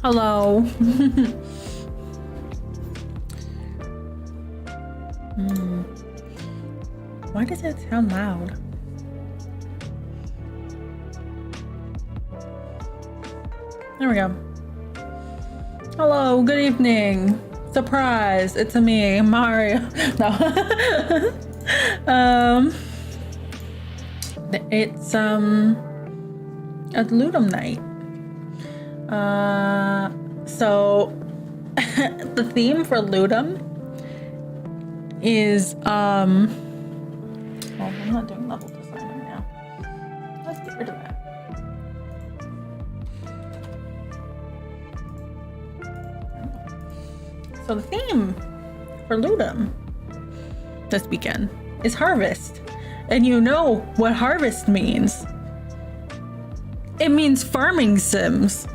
Hello. Why does that sound loud? There we go. Hello, good evening. Surprise, it's me, Mario. No. It's a Ludum night. So the theme for Ludum is well, I'm not doing level design right now. Let's get rid of that. So the theme for Ludum this weekend is harvest. And you know what harvest means. It means farming sims.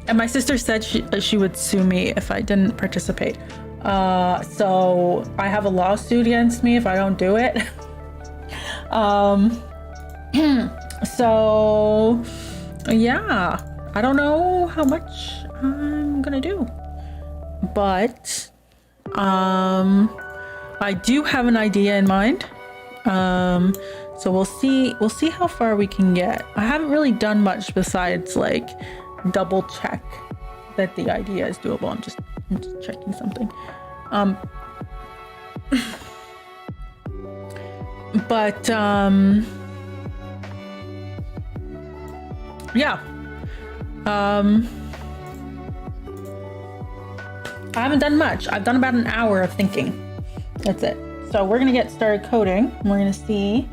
And my sister said she would sue me if I didn't participate. So I have a lawsuit against me if I don't do it. So yeah, I don't know how much I'm gonna do, but I do have an idea in mind. So we'll see how far we can get. I haven't really done much besides like double check that the idea is doable. I'm just checking something. But yeah. I haven't done much. I've done about an hour of thinking. That's it. So we're gonna get started coding. We're gonna see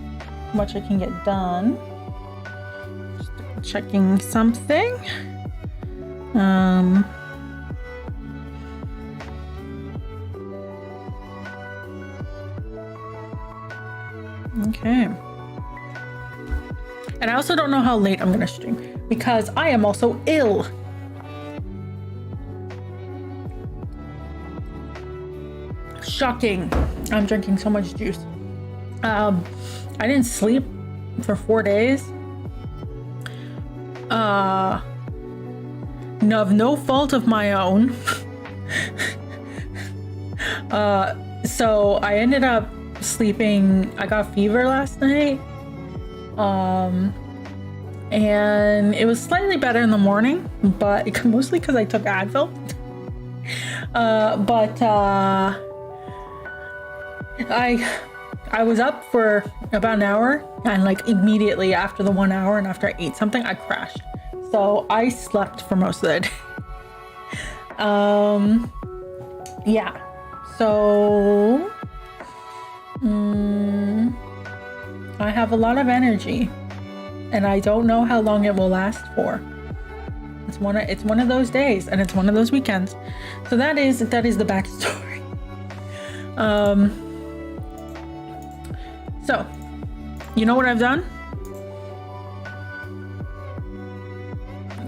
how much I can get done. Just checking something. Okay. And I also don't know how late I'm gonna stream because I am also ill. Shocking. I'm drinking so much juice. I didn't sleep for 4 days. No fault of my own. So I ended up sleeping. I got fever last night. And it was slightly better in the morning, but mostly because I took Advil. I was up for about an hour, and like immediately after the 1 hour and after I ate something, I crashed. So I slept for most of the day. Yeah. So I have a lot of energy, and I don't know how long it will last for. It's one of those days, and it's one of those weekends. So that is the backstory. So, you know what I've done?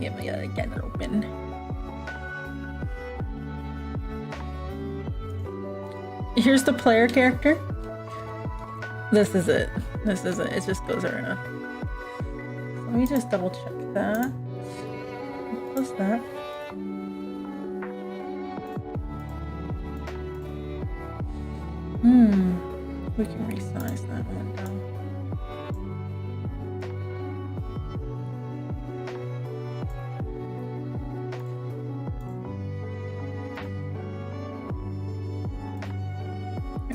Yeah, I gotta get it open. Here's the player character. This is it. It just goes around. Let me just double check that. Close that. We can resize that one down.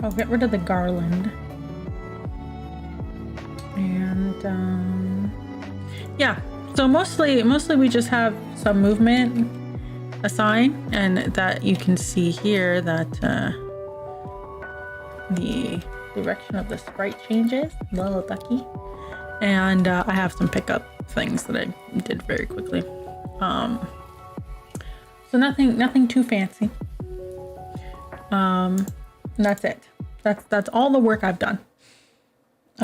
I'll get rid of the garland. And yeah, so mostly we just have some movement assigned, and that you can see here that the direction of the sprite changes, little ducky, and I have some pickup things that I did very quickly. So nothing too fancy. And that's it. That's all the work I've done. It's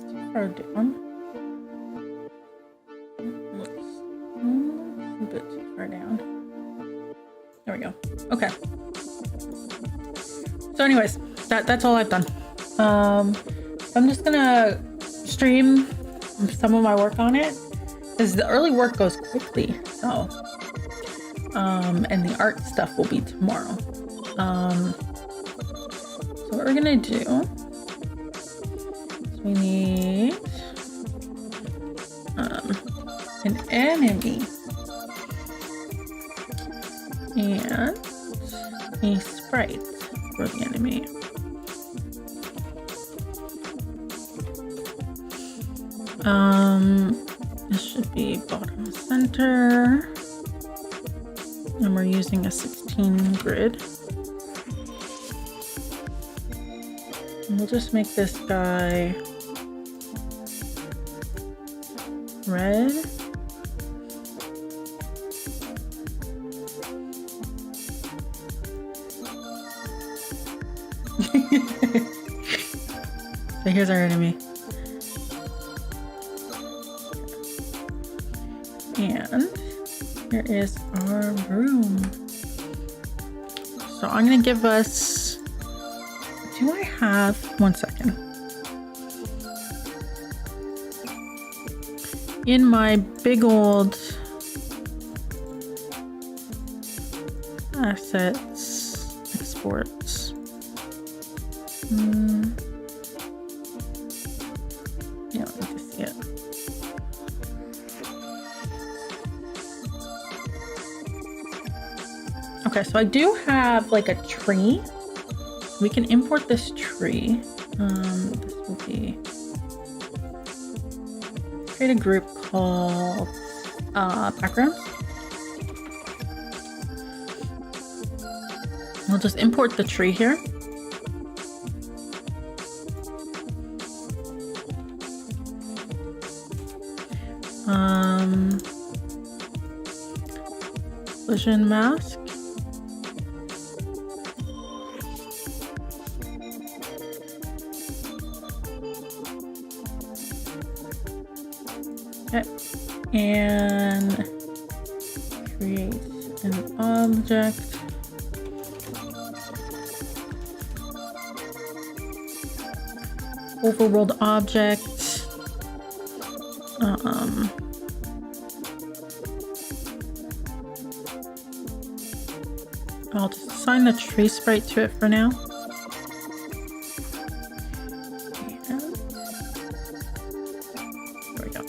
too far down. Looks a bit too far down. There we go. Okay. So anyways, that's all I've done. I'm just gonna stream some of my work on it, because the early work goes quickly. So, and the art stuff will be tomorrow. So what we're gonna do is we need an enemy and a sprite for the enemy. This should be bottom center, and we're using a 16 grid. And we'll just make this guy red. So here's our enemy. And here is our room. So I'm gonna give us, do I have, 1 second. In my big old assets, exports. Yeah, let me just see it. Okay, so I do have like a tree. We can import this tree. This will be, create a group called background. We'll just import the tree here. Collision mask. Okay, and create an object. Overworld object. I'll just assign the tree sprite to it for now. And there we go.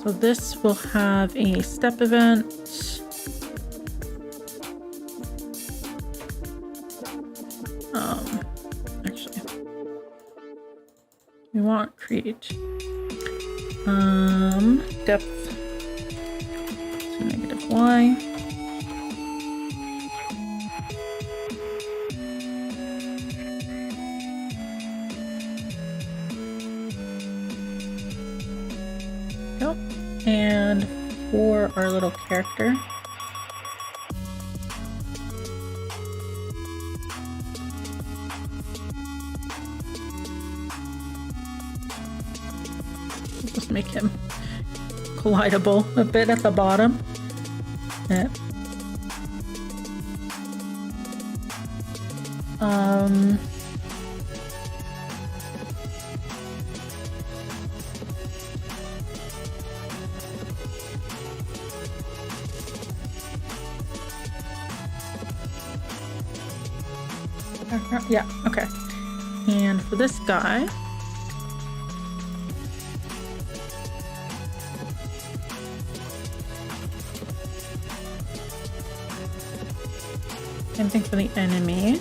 So this will have a step event. Actually, we want create depth to -y. Nope. And for our little character, just make him collidable a bit at the bottom. Yeah. Yeah, okay. And for this guy, same thing for the enemy.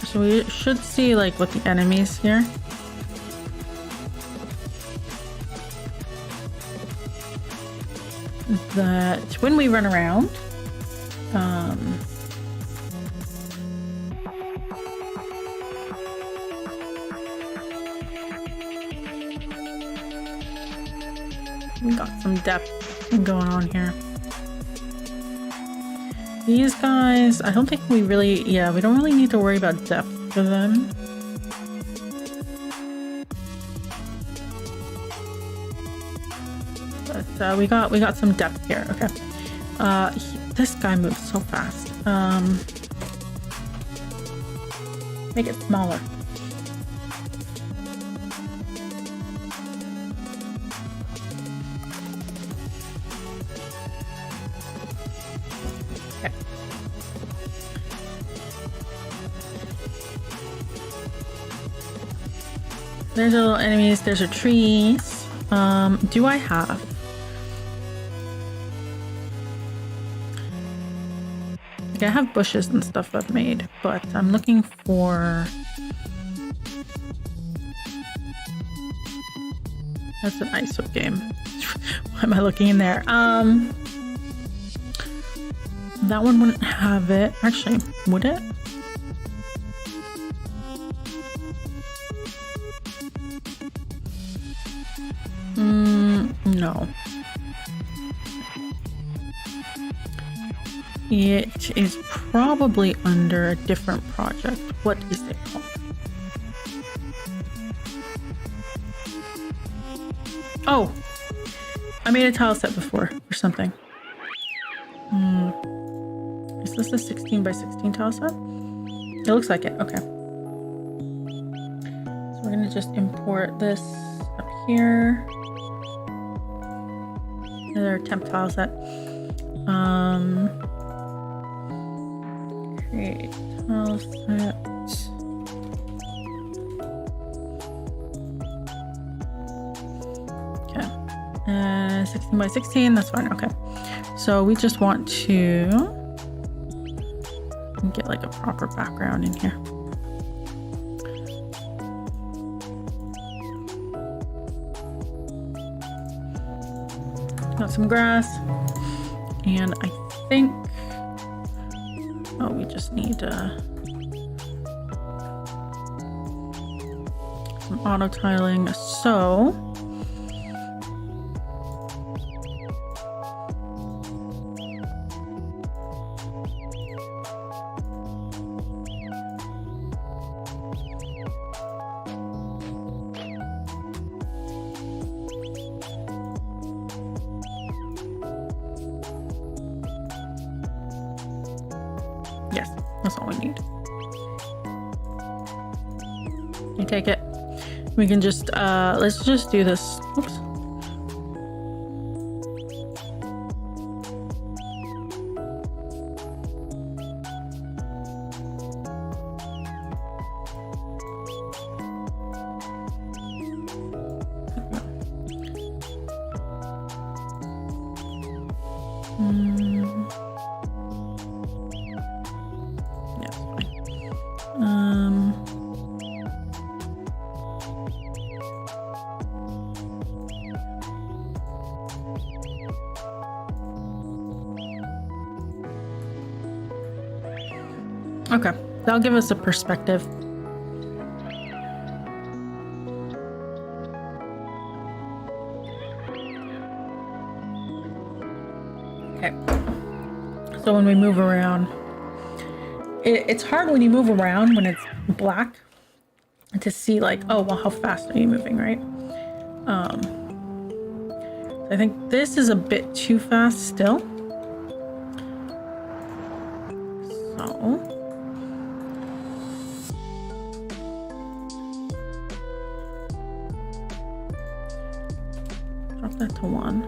So we should see like what the enemies here. That when we run around, we got some depth going on here. These guys, I don't think we really, yeah, we don't really need to worry about depth for them. we got some depth here. Okay. This guy moves so fast. Make it smaller. Okay. There's our little enemies. There's our trees. Do I have? Like, I have bushes and stuff I've made, but I'm looking for... That's an ISO game. Why am I looking in there? That one wouldn't have it. Actually, would it? No. It is probably under a different project. What is it called? Oh! I made a tile set before or something. Is this a 16 by 16 tile set? It looks like it. Okay. So we're gonna just import this up here. Another temp tile set. Create tile set. Okay. 16 by 16, that's fine. Okay. So we just want to get like a proper background in here. Got some grass, and I think, oh, we just need some auto tiling. So yes, that's all we need. You take it. We can just, let's just do this. Oops. Okay, that'll give us a perspective. Okay, so when we move around, it's hard when you move around when it's black to see like, oh, well, how fast are you moving, right? I think this is a bit too fast still. So drop that to 1.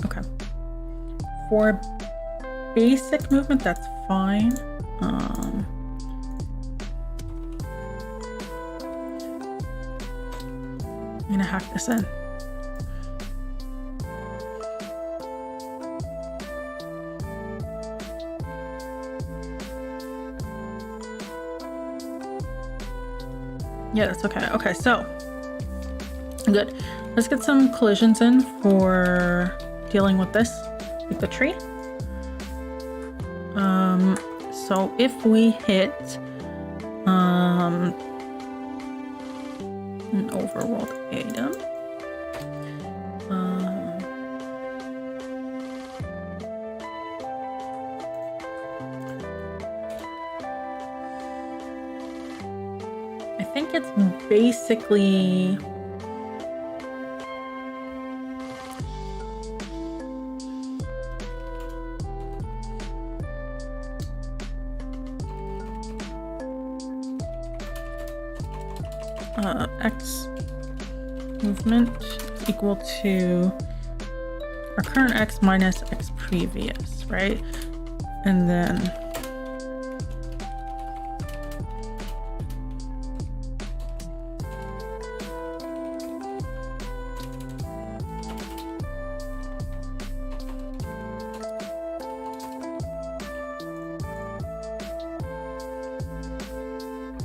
Okay. For basic movement, that's fine. I'm gonna hack this in. Yeah, that's okay. Okay, so good. Let's get some collisions in for dealing with this, like the tree. So if we hit an overworld item, it's basically x movement is equal to our current x minus x previous, right? And then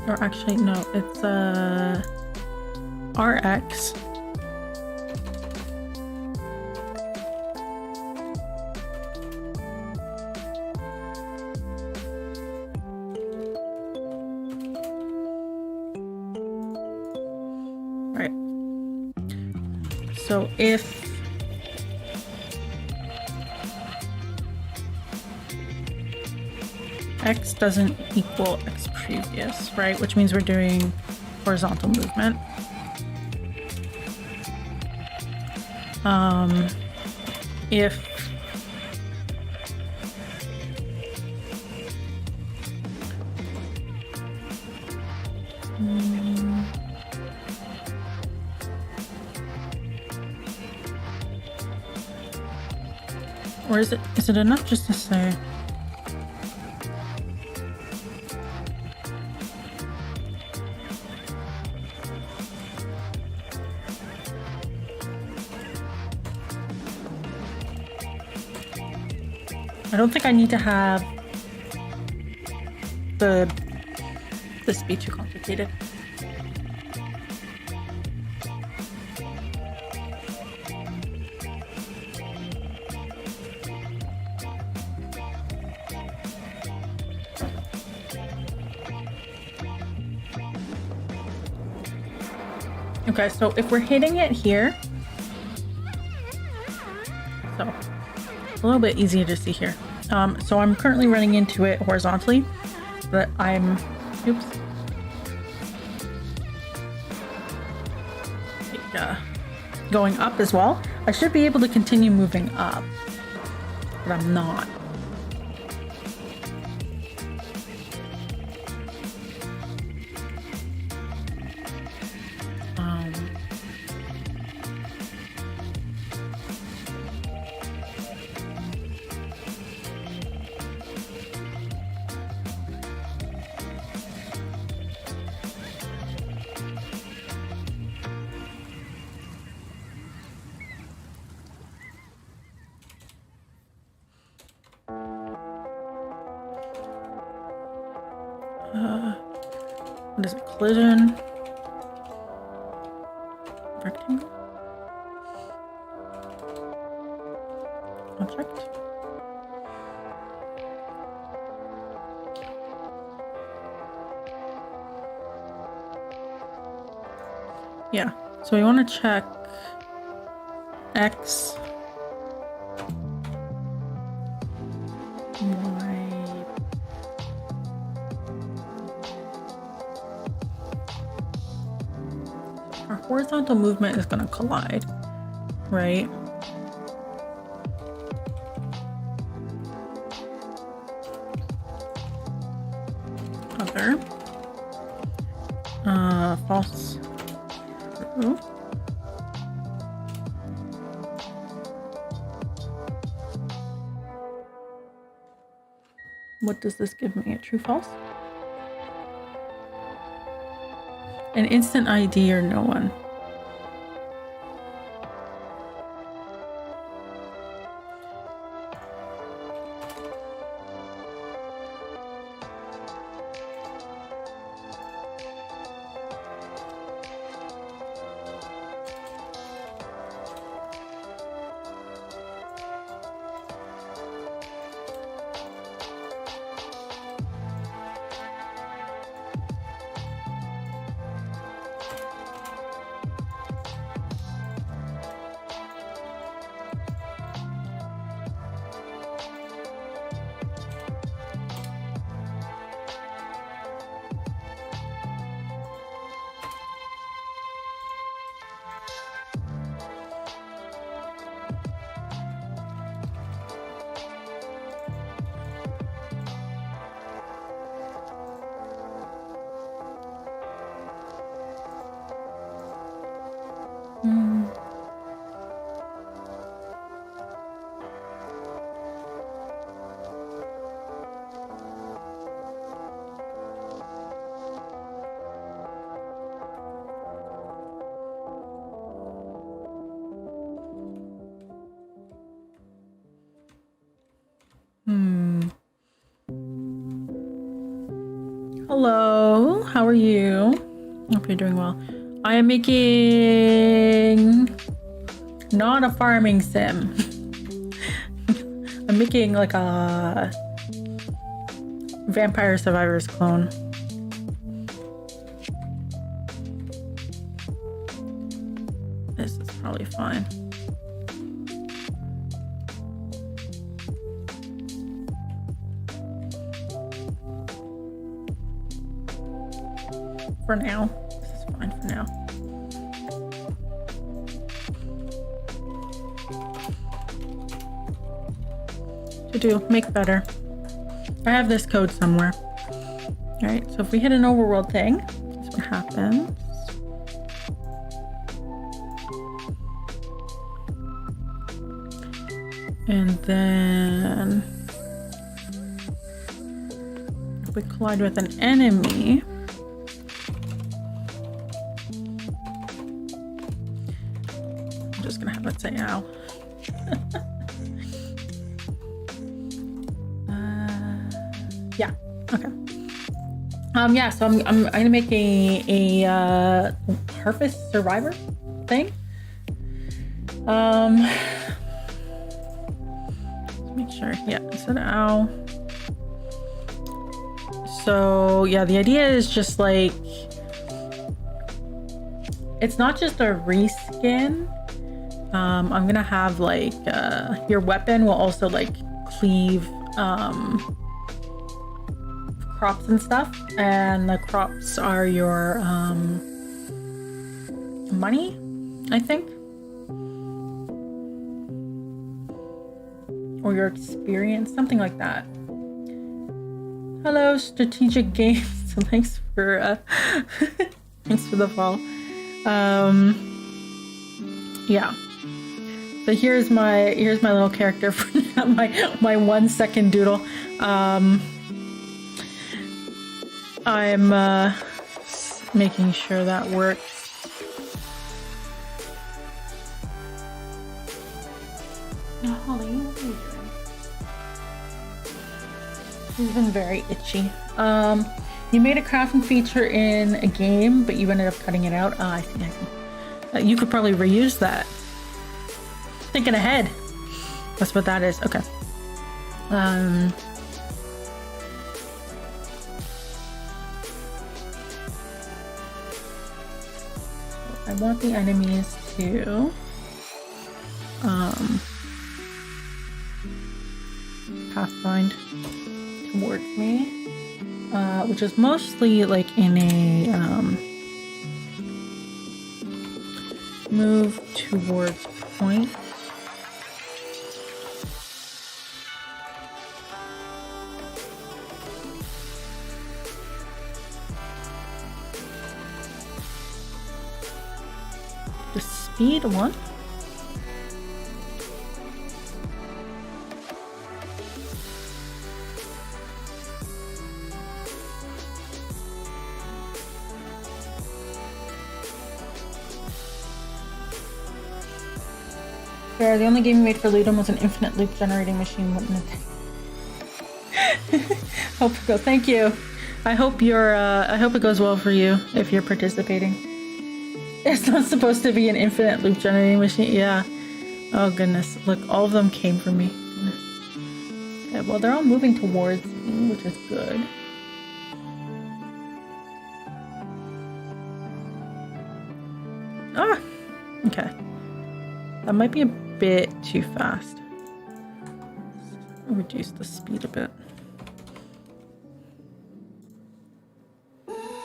or actually no, it's Rx right. So if x doesn't equal x previous, right, which means we're doing horizontal movement, if or is it enough just to say I don't think I need to have this be too complicated. Okay, so if we're hitting it here, so a little bit easier to see here. So I'm currently running into it horizontally, but I'm, oops, like, going up as well. I should be able to continue moving up, but I'm not. What is it? Collision? Rectangle? Object? Yeah, so we want to check X, Y, our horizontal movement is going to collide, right? Other, false true. What does this give me? A true false? An instant ID or no one? Hello, how are you? Hope you're doing well. I am making not a farming sim. I'm making like a Vampire Survivors clone. This is probably fine. For now. This is fine for now. To do, make better. I have this code somewhere. Alright, so if we hit an overworld thing, this is what happens. And then if we collide with an enemy, I'm just gonna have it say ow. Yeah, okay. Yeah, so I'm gonna make a harvest survivor thing. Let's make sure, yeah, I said ow. So yeah, the idea is just like, it's not just a reskin. I'm gonna have like, your weapon will also like cleave, crops and stuff, and the crops are your money, I think, or your experience, something like that. Hello, strategic games. Thanks for thanks for the follow. Yeah. So here's my little character for my 1 second doodle. I'm making sure that works. Oh, Holly, what are you doing? He's been very itchy. You made a crafting feature in a game, but you ended up cutting it out. I see. You could probably reuse that. Thinking ahead. That's what that is. Okay. I want the enemies to pathfind towards me, which is mostly like in a move towards point. The speed one. Fair, the only game we made for Ludum was an infinite loop generating machine. Hope it goes. Thank you. I hope it goes well for you if you're participating. It's not supposed to be an infinite loop generating machine. Yeah. Oh goodness. Look, all of them came from me. Okay, well, they're all moving towards me, which is good. Ah! Okay. That might be a bit too fast. I'll reduce the speed a bit.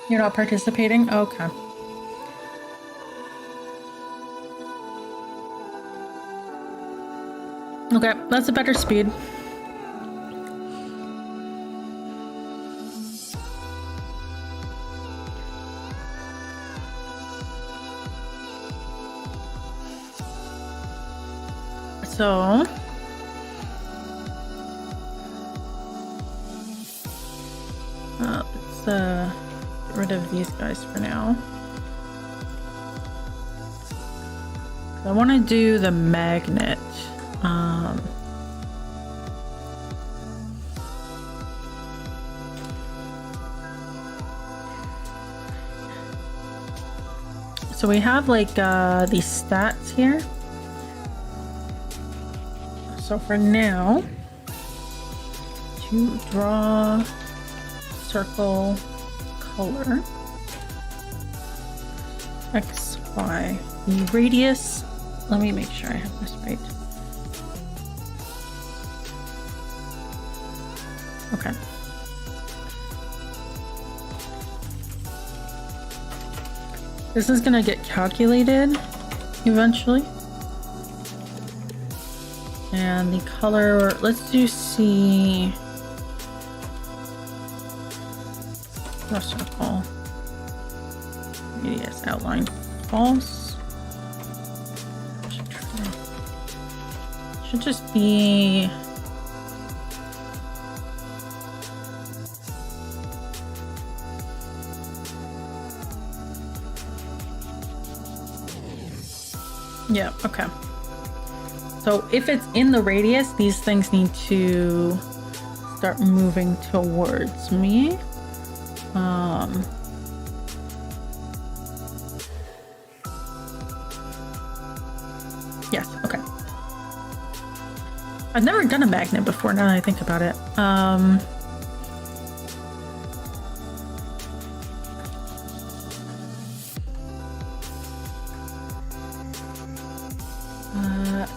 You're not participating? Okay. Okay, that's a better speed. So let's get rid of these guys for now. I want to do the magnet. So we have like these stats here. So for now, to draw circle color, X, Y, the radius. Let me make sure I have this right. Okay. This is gonna get calculated eventually. And the color, let's do C. Draw circle. Radius outline false. Should just be yeah, okay. So if it's in the radius, these things need to start moving towards me. Yes, okay. I've never done a magnet before now that I think about it.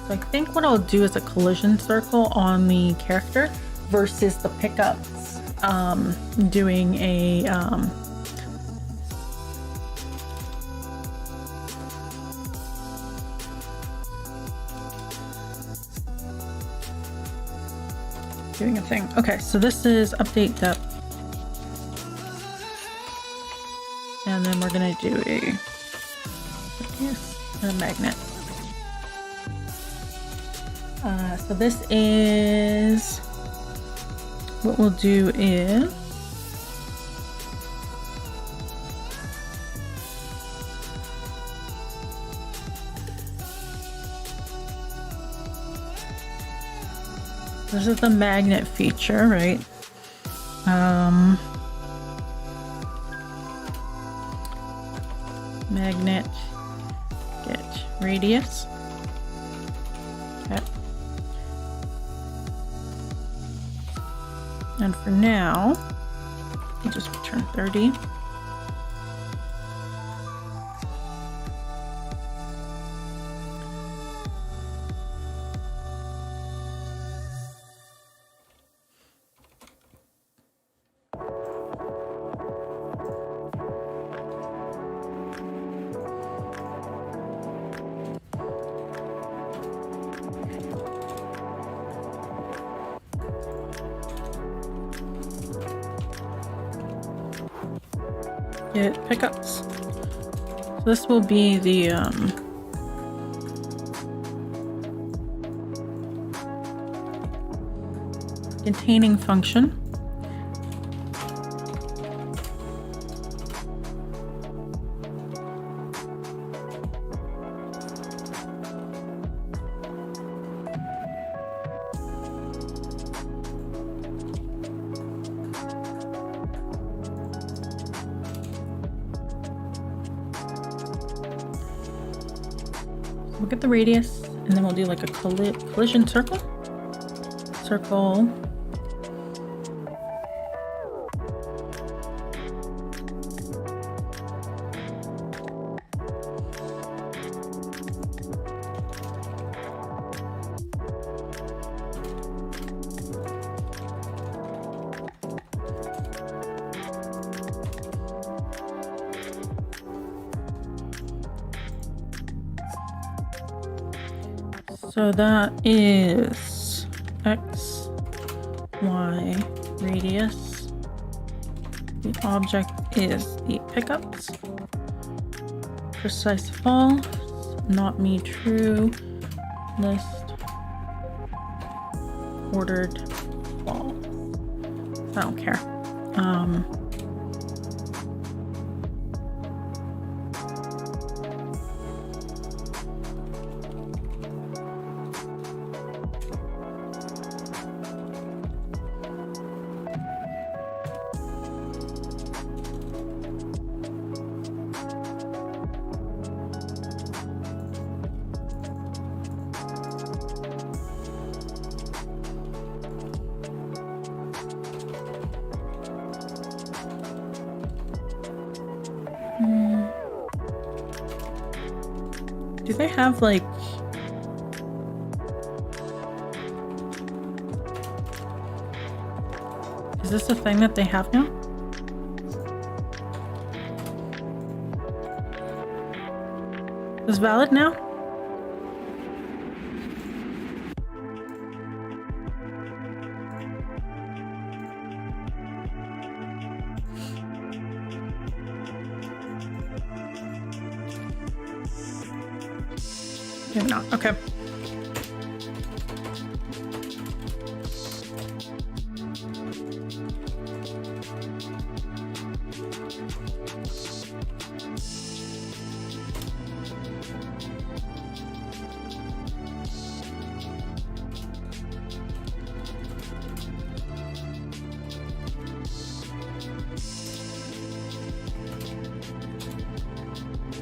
So I think what I'll do is a collision circle on the character versus the pickups doing a thing. Okay, so this is update depth. And then we're gonna do a magnet. So this is, what we'll do is, this is the magnet feature, right? Magnet, get radius. Okay. And for now, we'll just return 30. Get pickups. So this will be the containing function. We'll get the radius, and then we'll do like a collision circle. Circle. So that is X, Y, radius. The object is the pickups. Precise false, not me true, list, ordered false. I don't care. they have like... Is this a thing that they have now? Is valid now? Maybe not. Okay.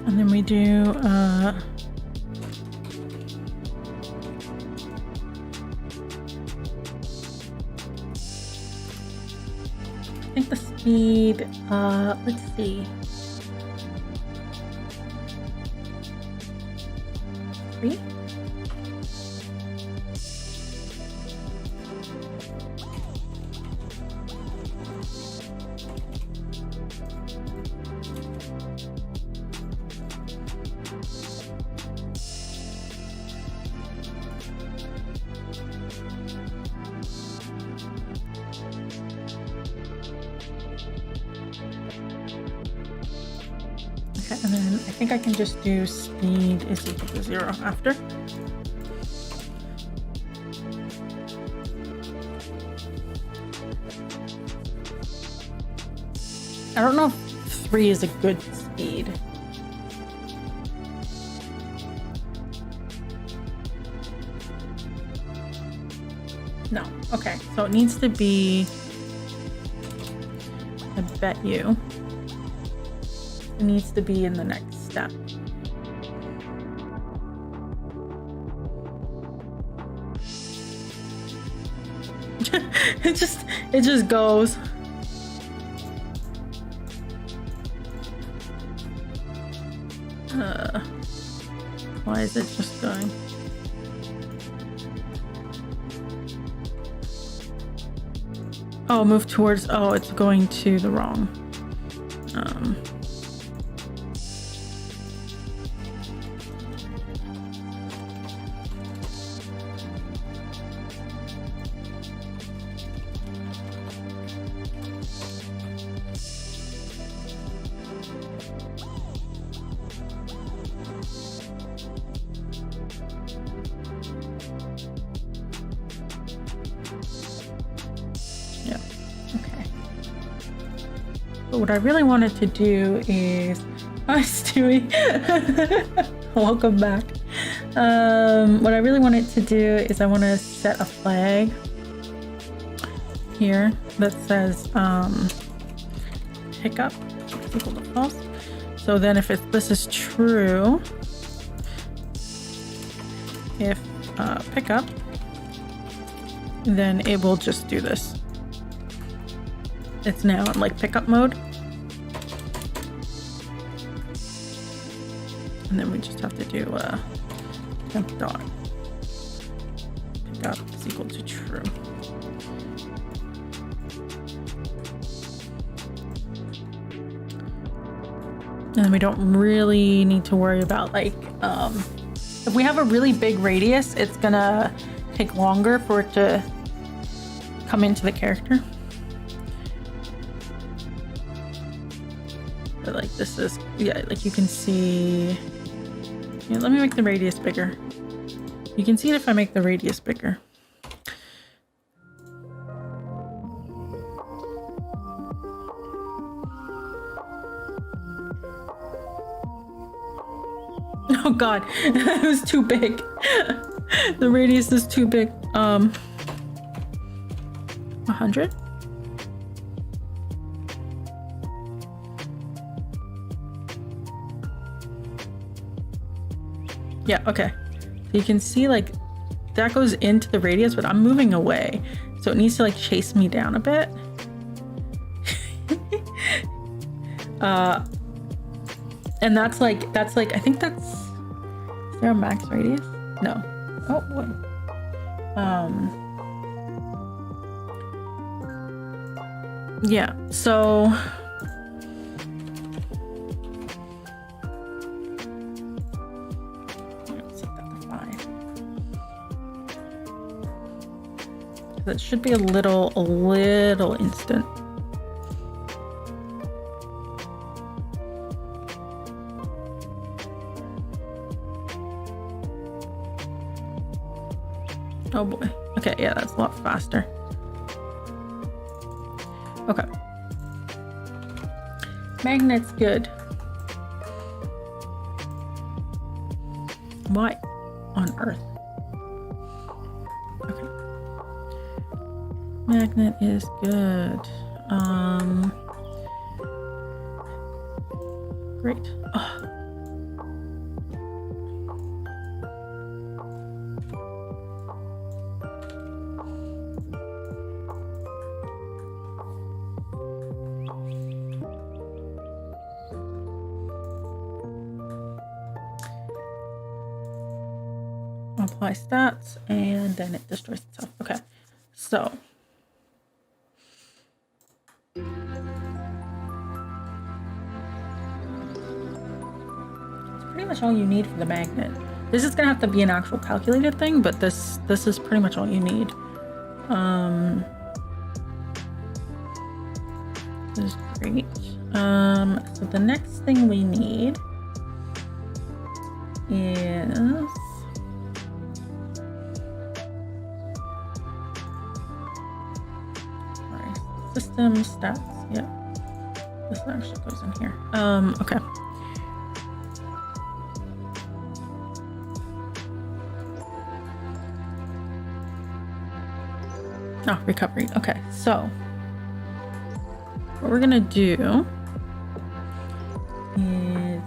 And then we do I think the speed, let's see. 3? Okay, and then I think I can just do speed is equal to 0 after. I don't know if 3 is a good speed. No. Okay, so it needs to be, I bet you, it needs to be in the next step. it just goes. Why is it just going? Oh, move towards, oh, it's going to the wrong. But what I really wanted to do is, hi Stewie, welcome back. What I really wanted to do is I want to set a flag here that says pickup equal to false. So then if this is true, if pickup, then it will just do this. It's now in like pickup mode. And then we just have to do temp dot pickup is equal to true. And then we don't really need to worry about like if we have a really big radius, it's gonna take longer for it to come into the character. But like this is, yeah, like you can see, yeah, let me make the radius bigger. You can see it if I make the radius bigger. Oh god, it was too big. The radius is too big. 100? Yeah, okay. So you can see like that goes into the radius, but I'm moving away. So it needs to like chase me down a bit. And that's like, I think that's Is there a max radius? No. Oh boy. Yeah, so let's set that to 5. That should be a little instant. Oh boy. Okay, yeah, that's a lot faster. Okay. Magnet's good. Why on earth? Okay. Magnet is good. Great. Oh. Apply stats, and then it destroys itself. Okay, so it's pretty much all you need for the magnet. This is gonna have to be an actual calculated thing, but this is pretty much all you need. This is great. So the next thing we need is system stats. Yeah, this actually goes in here. Okay. Oh, recovery. Okay, so what we're gonna do is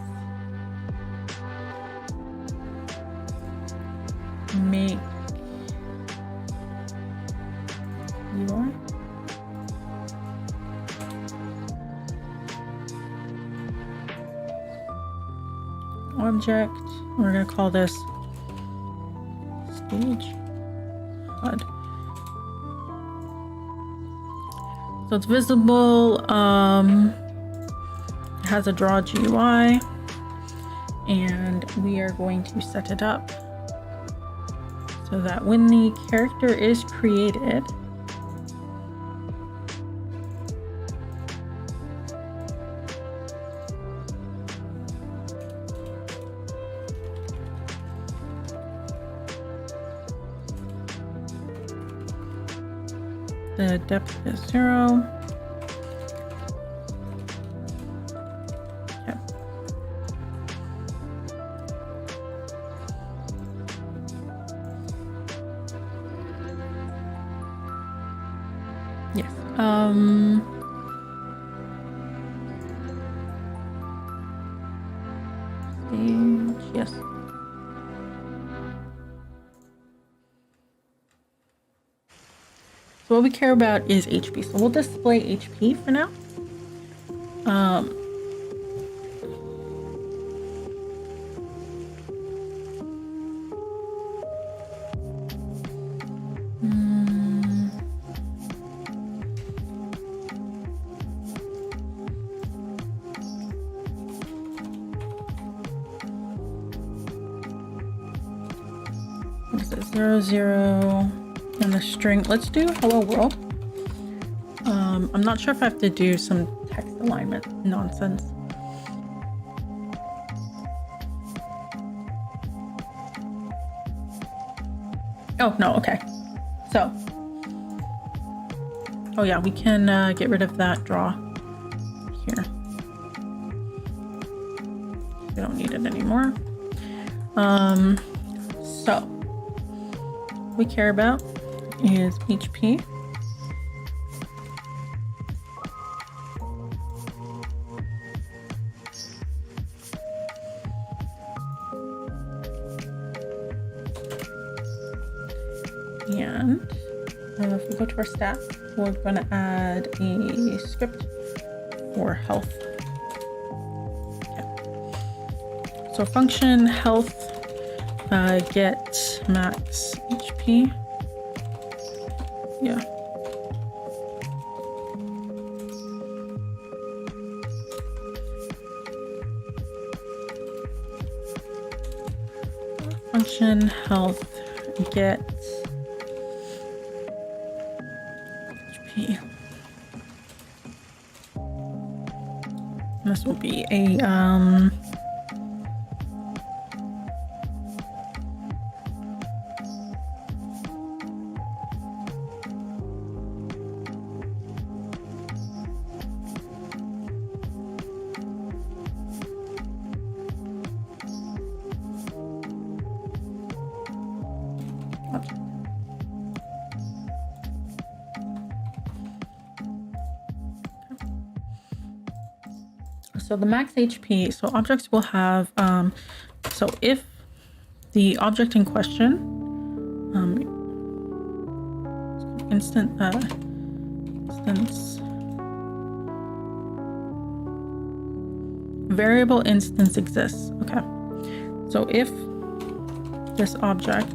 make UI. Object. We're gonna call this stage HUD. So it's visible. It has a draw GUI, and we are going to set it up so that when the character is created, the depth is 0. Okay. Yes. Stage, yes. So what we care about is HP. So we'll display HP for now. What is it? 0, 0. And the string, let's do hello world. I'm not sure if I have to do some text alignment nonsense. Oh, no, okay. So, oh yeah, we can get rid of that draw here. We don't need it anymore. So, what we care about is HP. And if we go to our stats, we're going to add a script for health. Okay. So function health get max HP. Yeah. Function, health, get HP. This will be a so the max HP, so objects will have, so if the object in question, instance, variable instance exists. Okay. So if this object,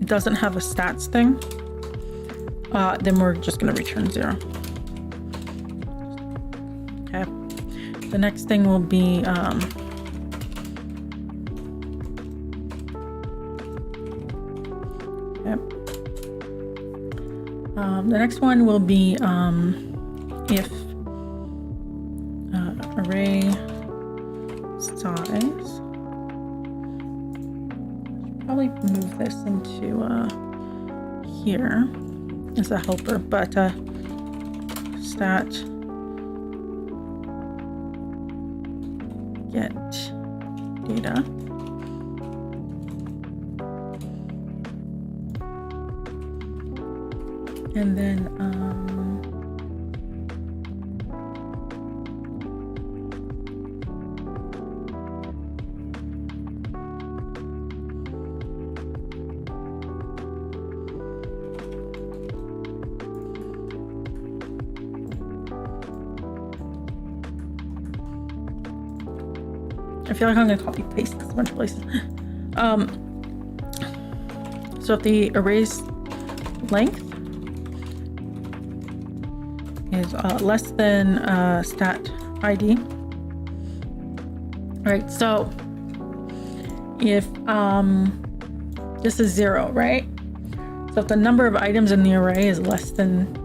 it doesn't have a stats thing, then we're just going to return 0. Okay. The next thing will be the next one will be if array size. Probably move this into here as a helper, but stat get data. And then I feel like I'm gonna copy paste this a bunch of places. So if the array's length is less than stat ID. All right, so if this is 0, right? So if the number of items in the array is less than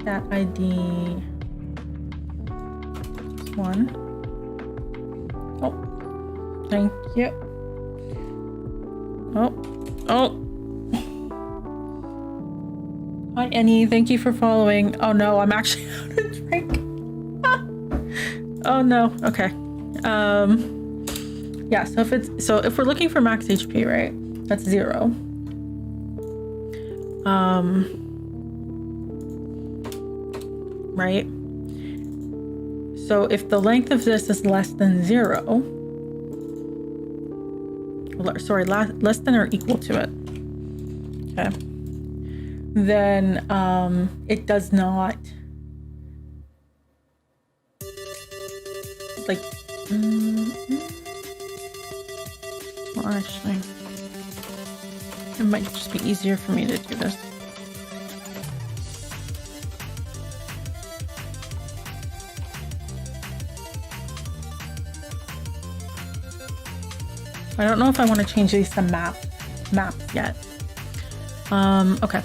stat ID 1. Oh, thank you. Oh. Hi, Annie. Thank you for following. Oh no, I'm actually out of drink. Oh no. Okay. Yeah. So if we're looking for max HP, right? That's 0. Right. So if the length of this is less than 0, sorry, less than or equal to it. Okay. Then it does not like well, actually it might just be easier for me to do this. I don't know if I want to change these to map yet. Okay.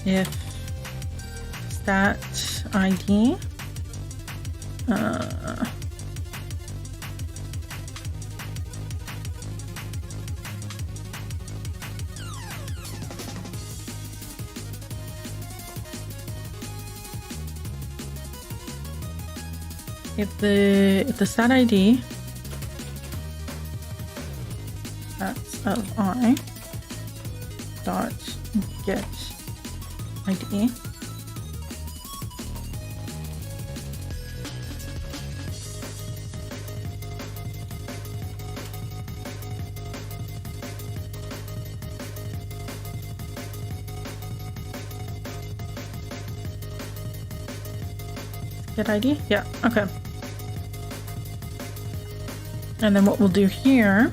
If stat ID if the stat ID stats of I dot get ID Get ID? Yeah, okay. And then what we'll do here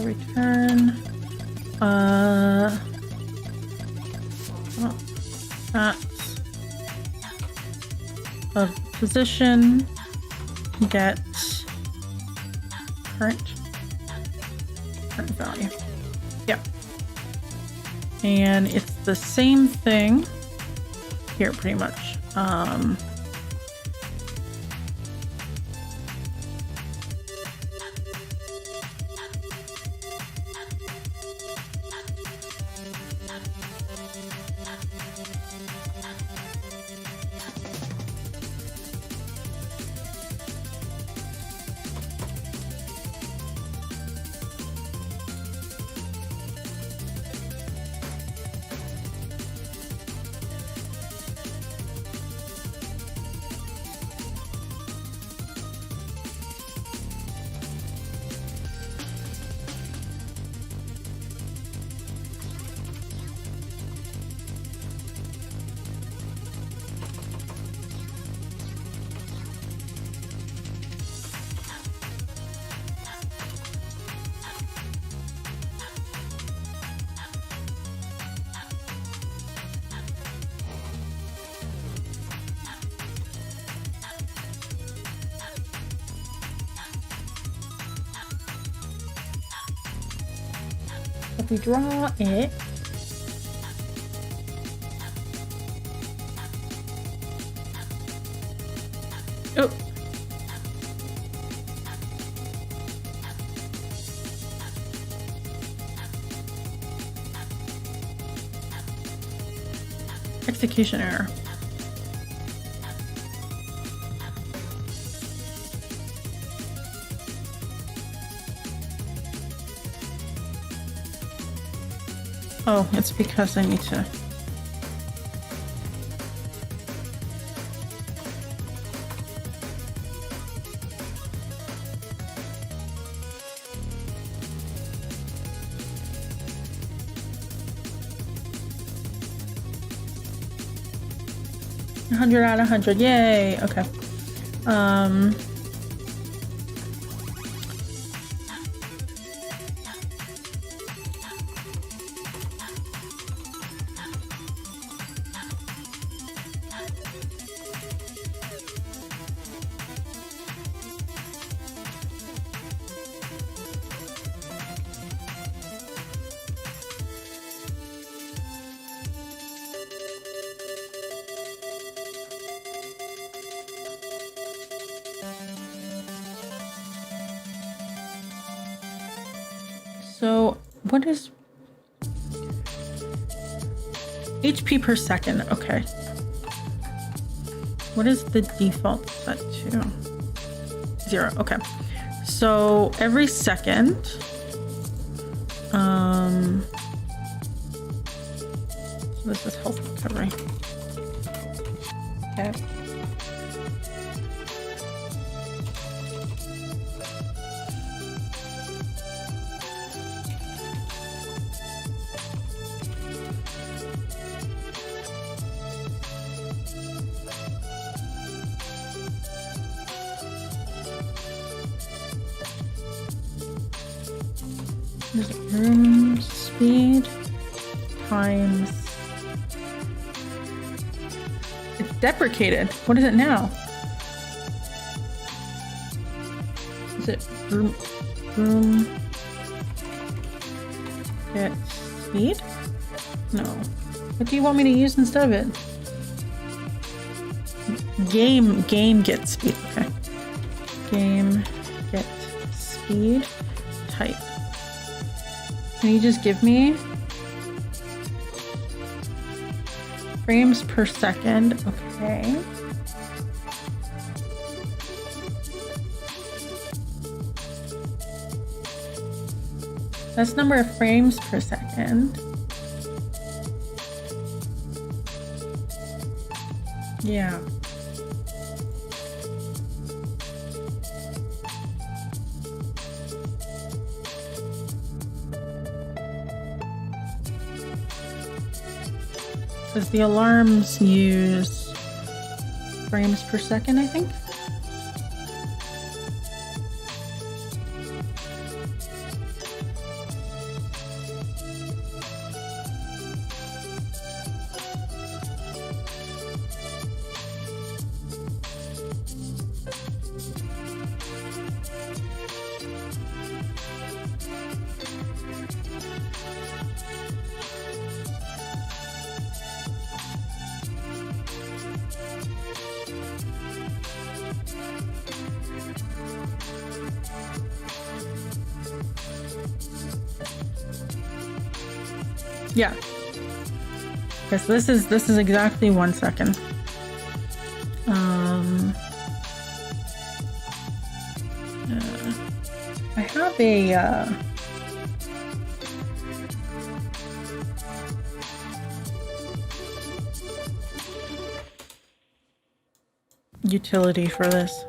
return at of position get current value. Yep. And it's the same thing here pretty much. If we draw it, oh, execution error. Oh, it's because I need to. $100 out of 100. Yay. Okay. So what is HP per second? Okay. What is the default set to? 0. Okay. So every second, so this is health recovery. Okay. Room speed times. It's deprecated. What is it now? Is it room get speed? No. What do you want me to use instead of it? Game get speed. Okay. Game get speed type. Can you just give me frames per second? Okay. That's number of frames per second. Yeah. Because the alarms use frames per second, I think. Yeah. Okay, so this is exactly 1 second. I have a utility for this.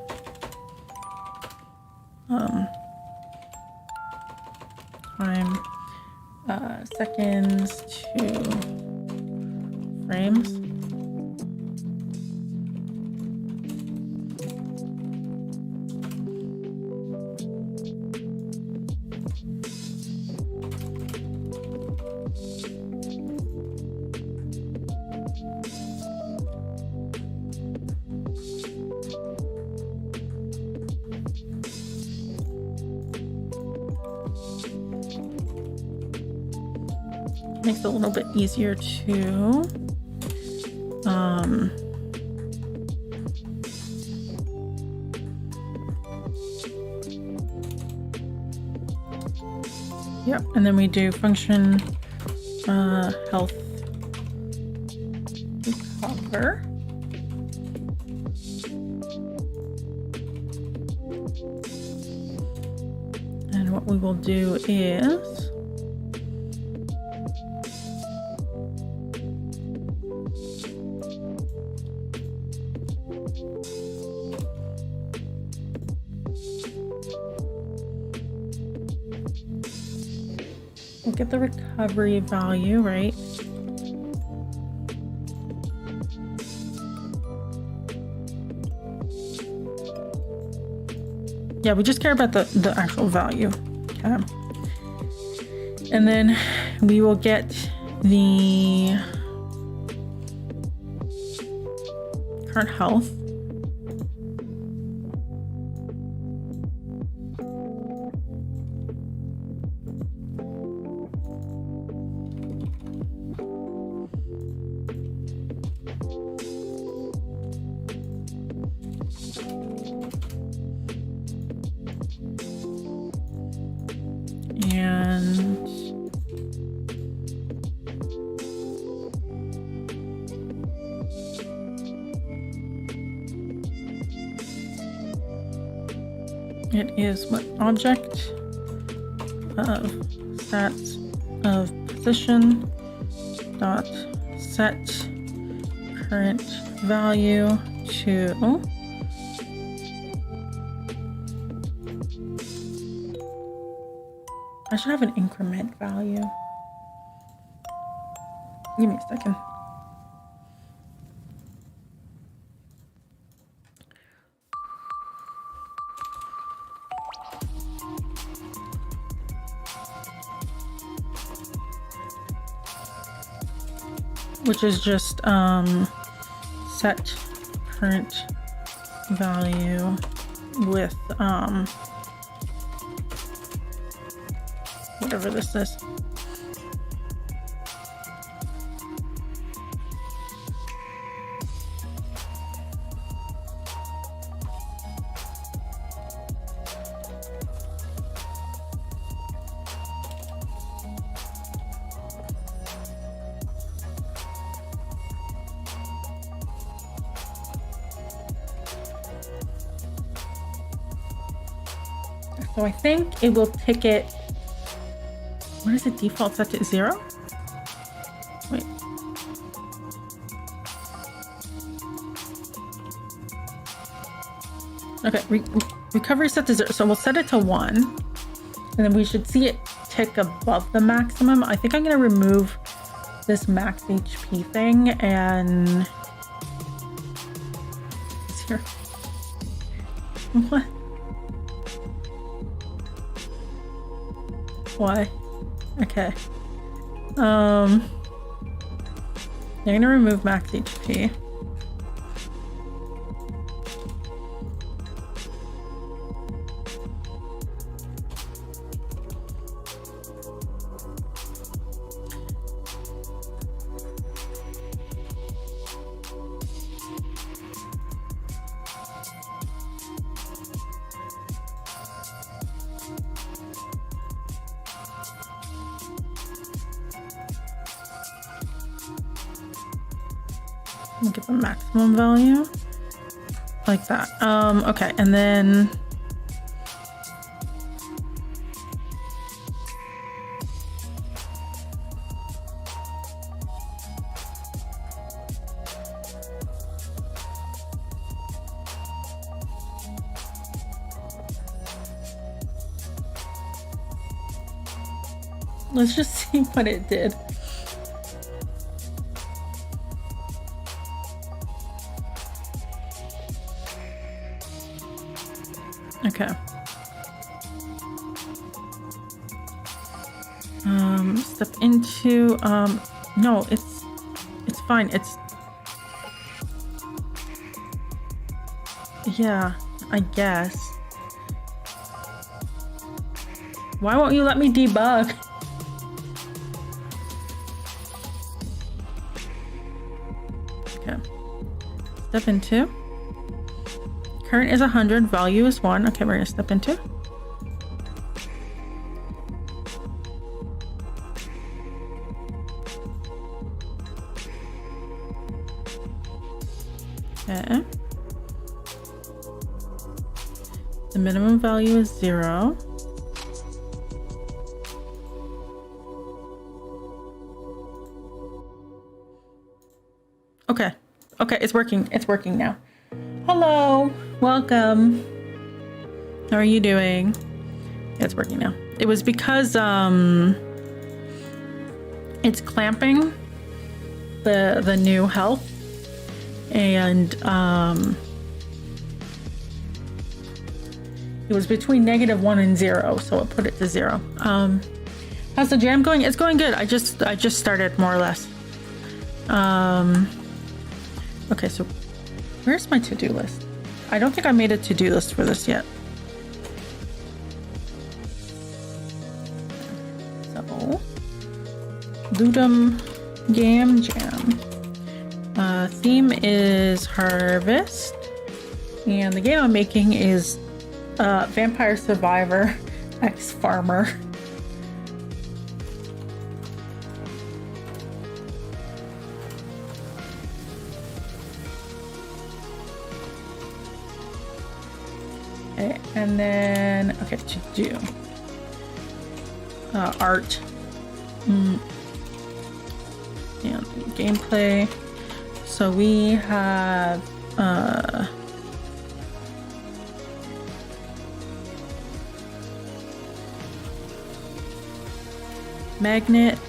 Time seconds to frames. Makes it a little bit easier to yep, and then we do function health recover. And what we will do is look at the recovery value, right? Yeah, we just care about the actual value. Okay. And then we will get the current health. And it is what object of stats of position dot set current value to I should have an increment value. Give me a second. Which is just set current value with whatever this is. So I think it will tick it What is it default set to 0? Wait. Okay, recovery set to 0. So we'll set it to 1. And then we should see it tick above the maximum. I think I'm going to remove this max HP thing and... It's here. What? Why? Okay. I'm going to remove max HP. Give a maximum value like that. Okay, and then let's just see what it did. Okay. Step into, no, it's fine. It's, yeah, I guess. Why won't you let me debug? Okay. Step into. Current is 100, value is 1. Okay, we're gonna step into. Okay. The minimum value is 0. Okay. Okay, it's working. It's working now. Hello. Welcome. How are you doing? Yeah, it's working now. It was because it's clamping the new health, and it was between -1 and 0, so it put it to 0. How's the jam going? It's going good. I just started, more or less. Okay, so where's my to-do list? I don't think I made a to-do list for this yet. So, Ludum Game Jam. Theme is Harvest. And the game I'm making is Vampire Survivor X Farmer. And then, okay, to do art and gameplay. So we have magnet,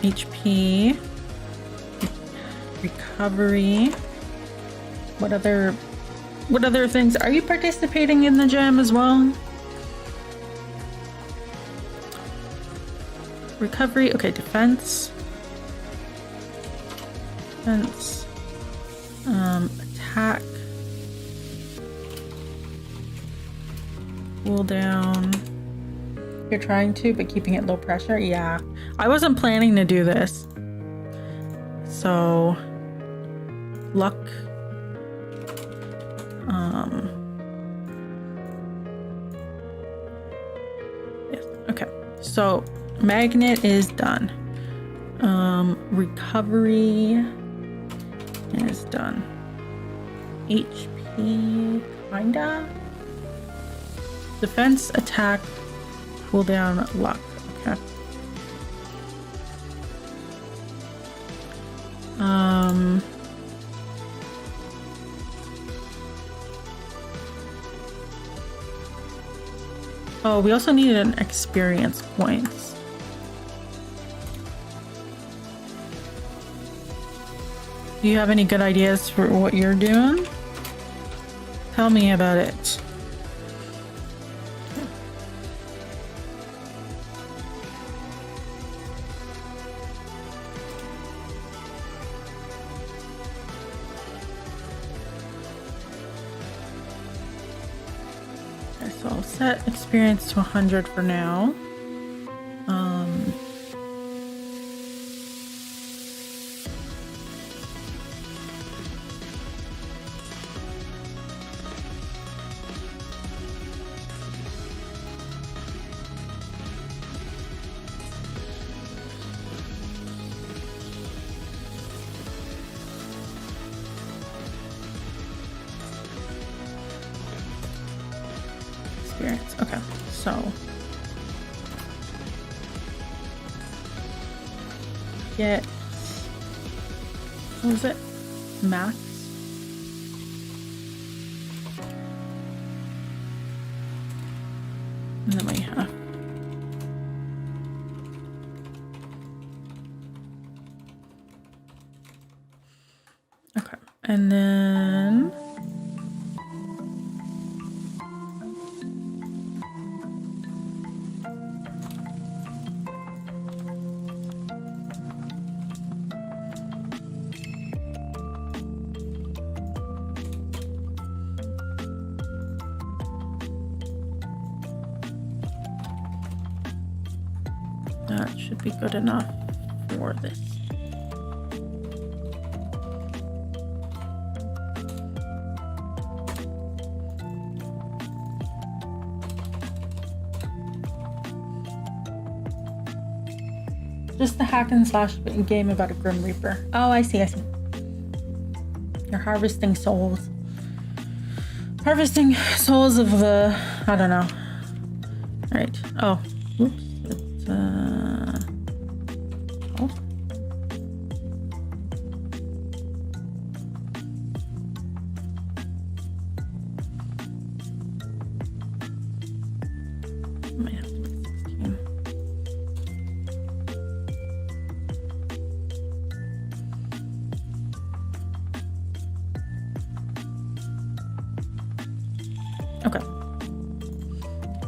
HP, recovery. What other things? Are you participating in the jam as well? Recovery, okay, defense. Defense. Attack. Cool down. You're trying to, but keeping it low pressure? Yeah. I wasn't planning to do this. So, luck. Yes, okay. So, magnet is done. Recovery is done. HP, kinda. Defense, attack, cooldown luck. Okay. Oh, we also need an experience points. Do you have any good ideas for what you're doing? Tell me about it. Okay, so I'll set experience to 100 for now. Experience. Okay, so get, what was it? Max. And then we have okay, and then that should be good enough for this. Just the hack and slash game about a Grim Reaper. Oh, I see, I see. You're harvesting souls. Harvesting souls of the, I don't know. All right. Oh, oops. It's, oh. Might have to make 16. Okay.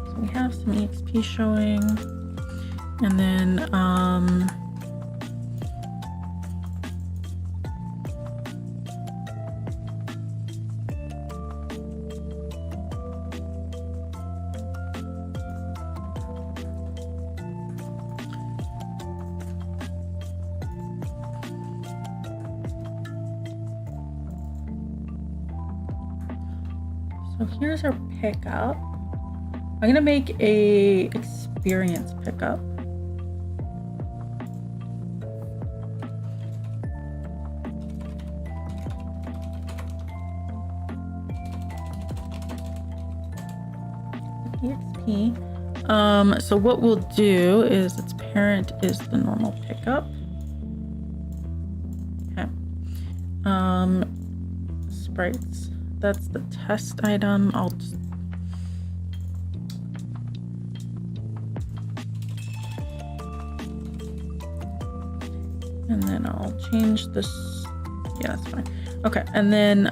So we have some EXP showing. And then so here's our pickup. I'm gonna make a experience pickup. EXP. So what we'll do is its parent is the normal pickup. Okay. Sprites. That's the test item. I'll just and then I'll change this. Yeah, that's fine. Okay, and then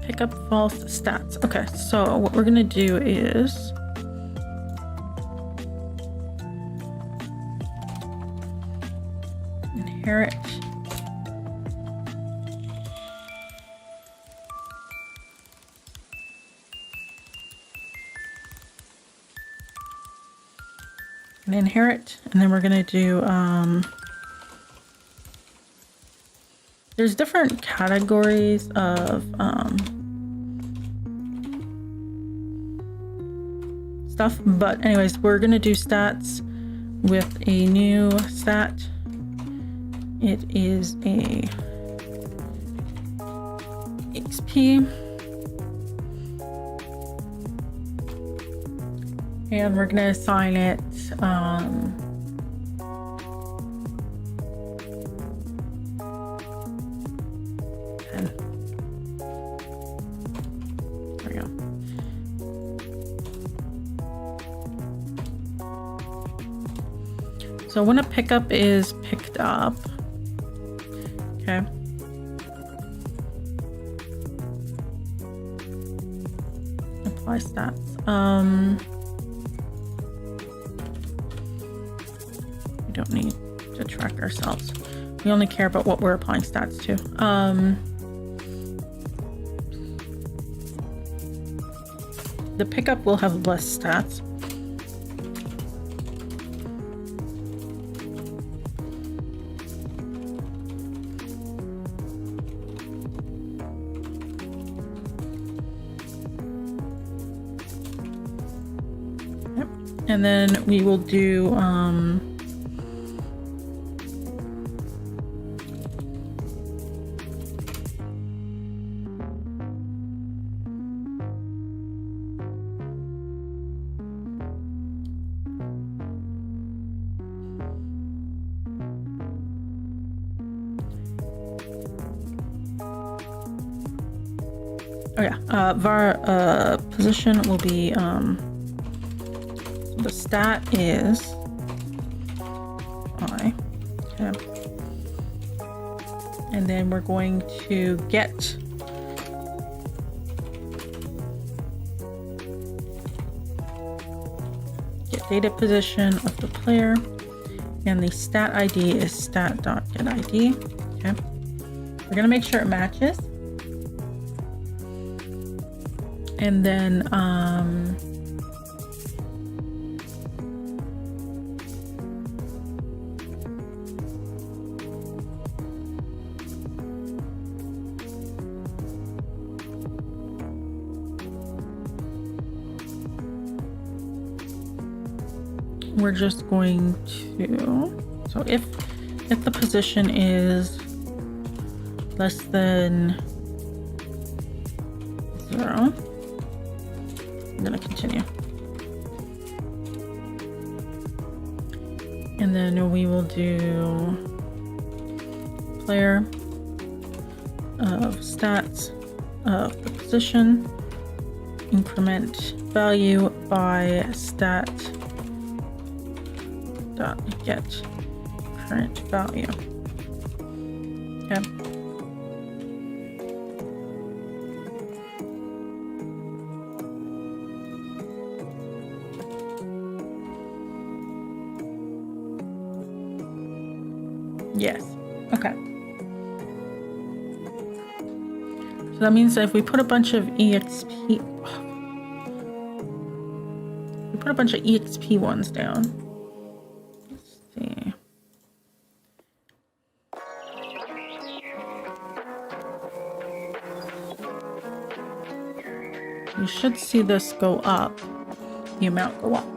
pick up false stats. Okay, so what we're gonna do is inherit and inherit, and then we're gonna do there's different categories of stuff, but anyways, we're gonna do stats with a new stat. It is a XP. And we're gonna assign it so when a pickup is picked up, okay, apply stats. We don't need to track ourselves. We only care about what we're applying stats to. The pickup will have less stats. And then we will do var position will be the stat is I. Okay. And then we're going to get data position of the player, and the stat ID is stat.getID. Okay. We're gonna make sure it matches. And then we're just going to, so if the position is less than 0, I'm gonna continue. And then we will do player of stats of the position, increment value by stat dot get current value. Okay. Yes. Okay. So that means that if we put a bunch of EXP, we put a bunch of EXP ones down. Let's see. You should see this go up, the amount go up.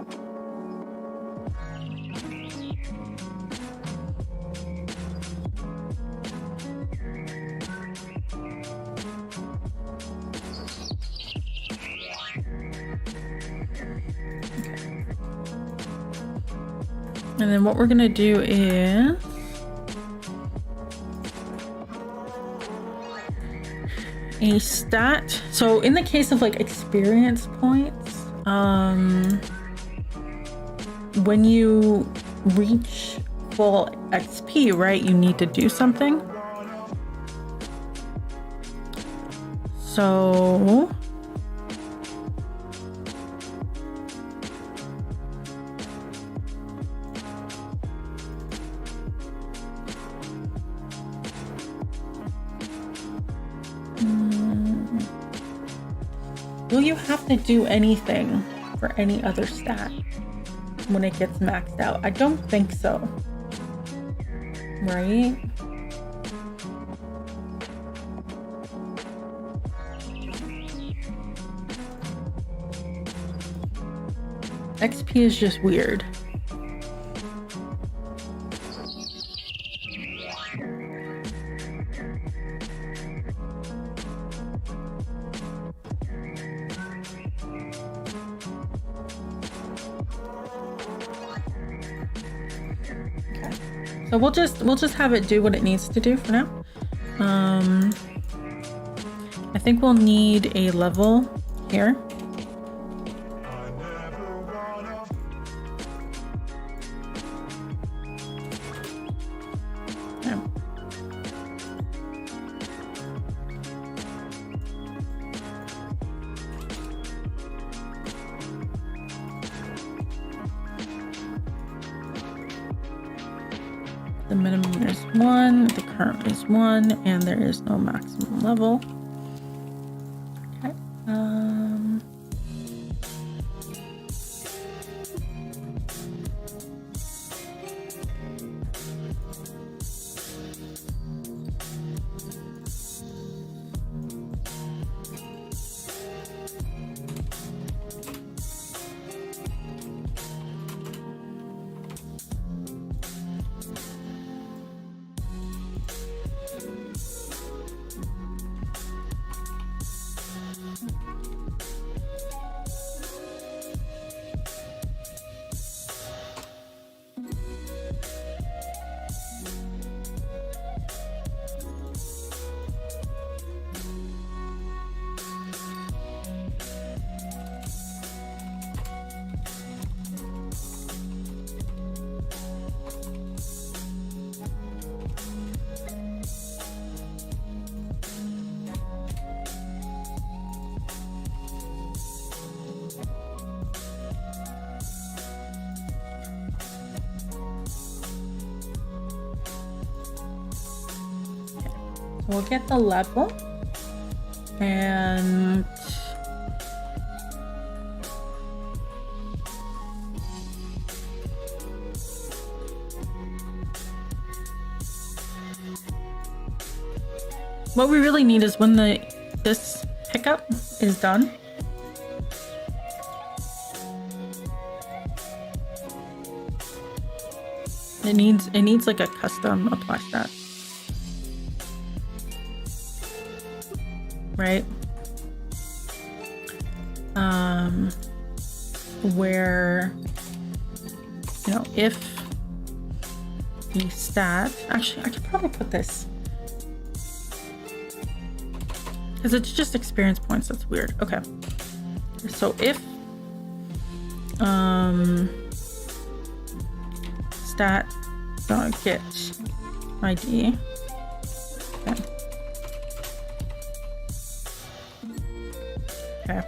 And then what we're gonna do is a stat. So in the case of like experience points, when you reach full XP, right, you need to do something. So will you have to do anything for any other stat when it gets maxed out? I don't think so. Right? XP is just weird. So we'll just have it do what it needs to do for now. I think we'll need a level here. Okay. The minimum is 1, the current is 1, and there is no maximum level. Okay. We'll get the level, and what we really need is when this pickup is done, it needs like a custom apply stat. Right? Where, you know, if the stat, actually, I could probably put this because it's just experience points. That's weird. Okay. So if, stat get ID. Okay. Okay.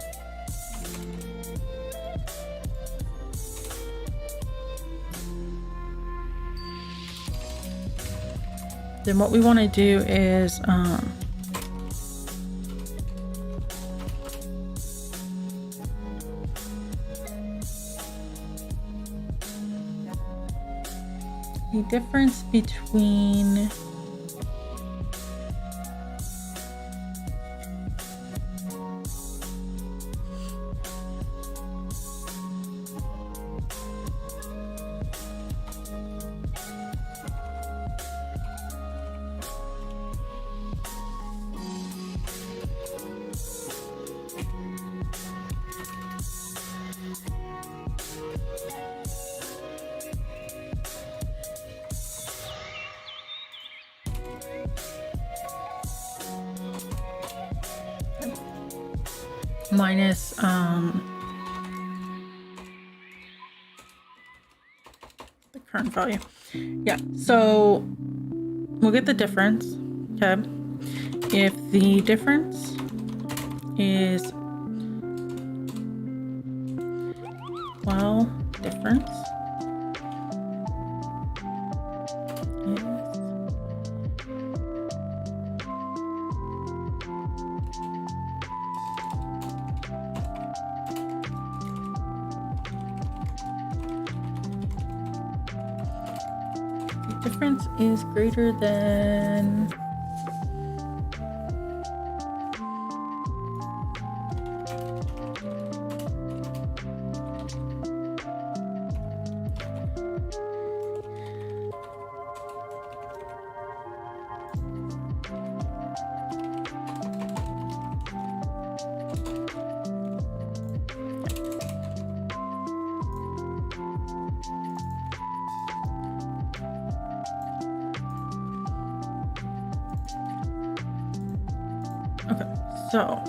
Then what we want to do is the difference between minus the current value. Yeah, so we'll get the difference. Okay, if the difference is, well, difference is greater than So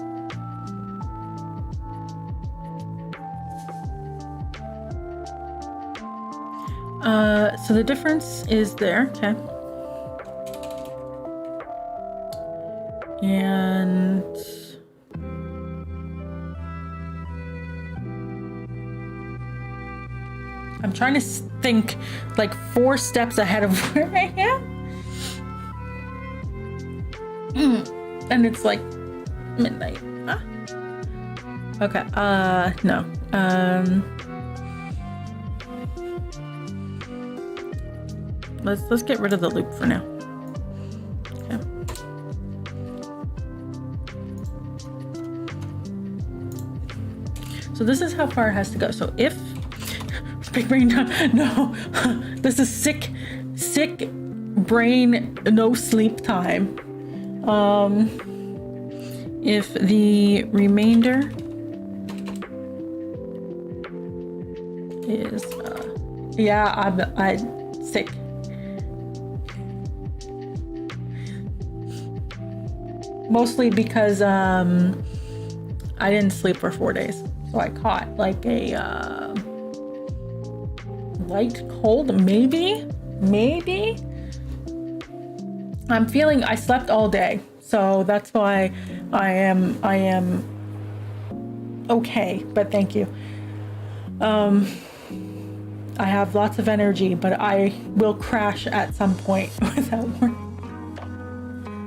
so the difference is there, okay? And I'm trying to think like 4 steps ahead of where I am. And it's like midnight. Huh? Okay, no. Let's get rid of the loop for now. Okay. So this is how far it has to go. So if big brain, no, this is sick brain, no sleep time. If the remainder is, yeah, I'm sick. Mostly because I didn't sleep for 4 days, so I caught like a light cold, maybe. I'm feeling I slept all day, so that's why I am okay. But thank you. I have lots of energy, but I will crash at some point without work.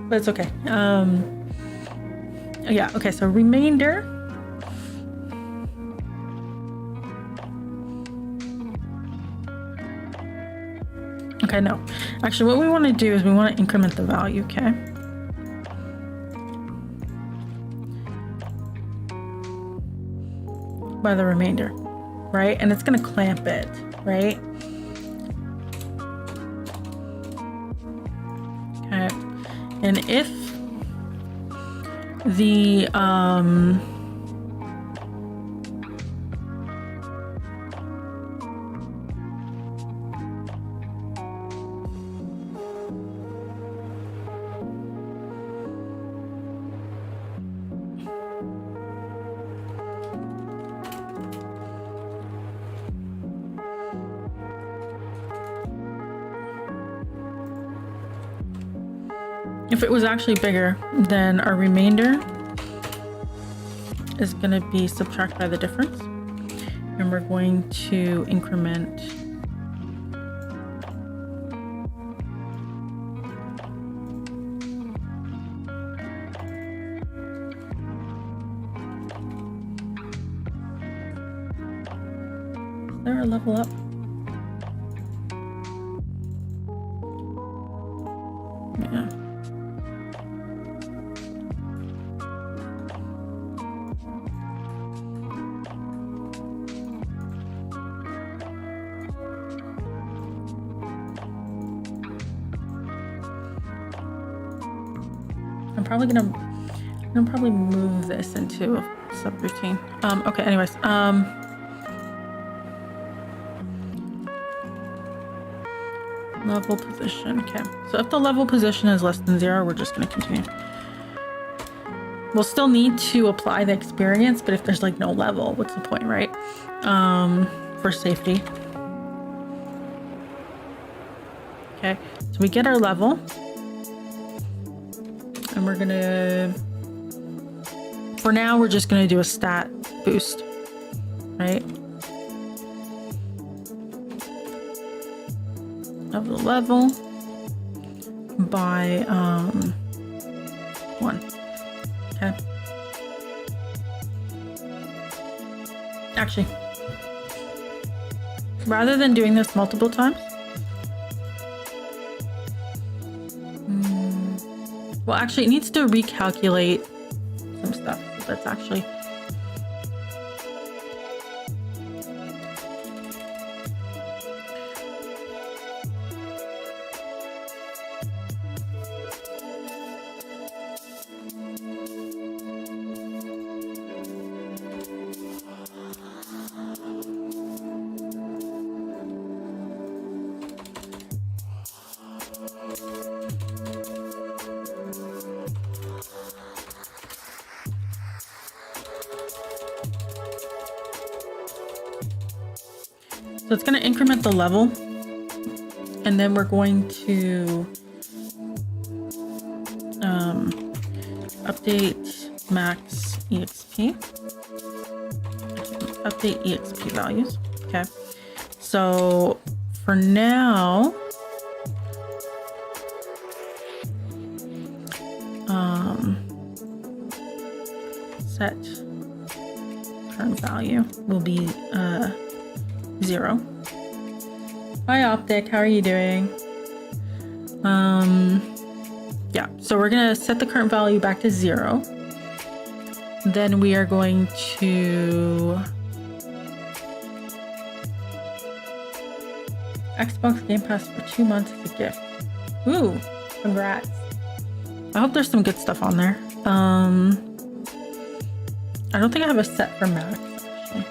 But it's okay. Yeah, okay, so remainder. Okay, no. Actually, what we want to do is we want to increment the value, okay? By the remainder, right? And it's going to clamp it, right? Okay. And if the if it was actually bigger, then our remainder is going to be subtracted by the difference, and we're going to increment is there a level up? Yeah. I'm gonna probably move this into a subroutine. Okay, anyways, level position. Okay, so if the level position is less than 0, we're just gonna continue. We'll still need to apply the experience, but if there's like no level, what's the point, right? For safety. Okay, so we get our level. And we're gonna, for now, we're just gonna do a stat boost, right? Of the level by 1. Okay. Actually, rather than doing this multiple times, well, actually, it needs to recalculate some stuff. So that's actually... So it's going to increment the level, and then we're going to update max EXP. Update EXP values. Okay. So for now, set current value will be 0. Hi Optic, how are you doing? Yeah, so we're gonna set the current value back to 0. Then we are going to Xbox Game Pass for 2 months as a gift. Ooh, congrats. I hope there's some good stuff on there. I don't think I have a set for Max, actually.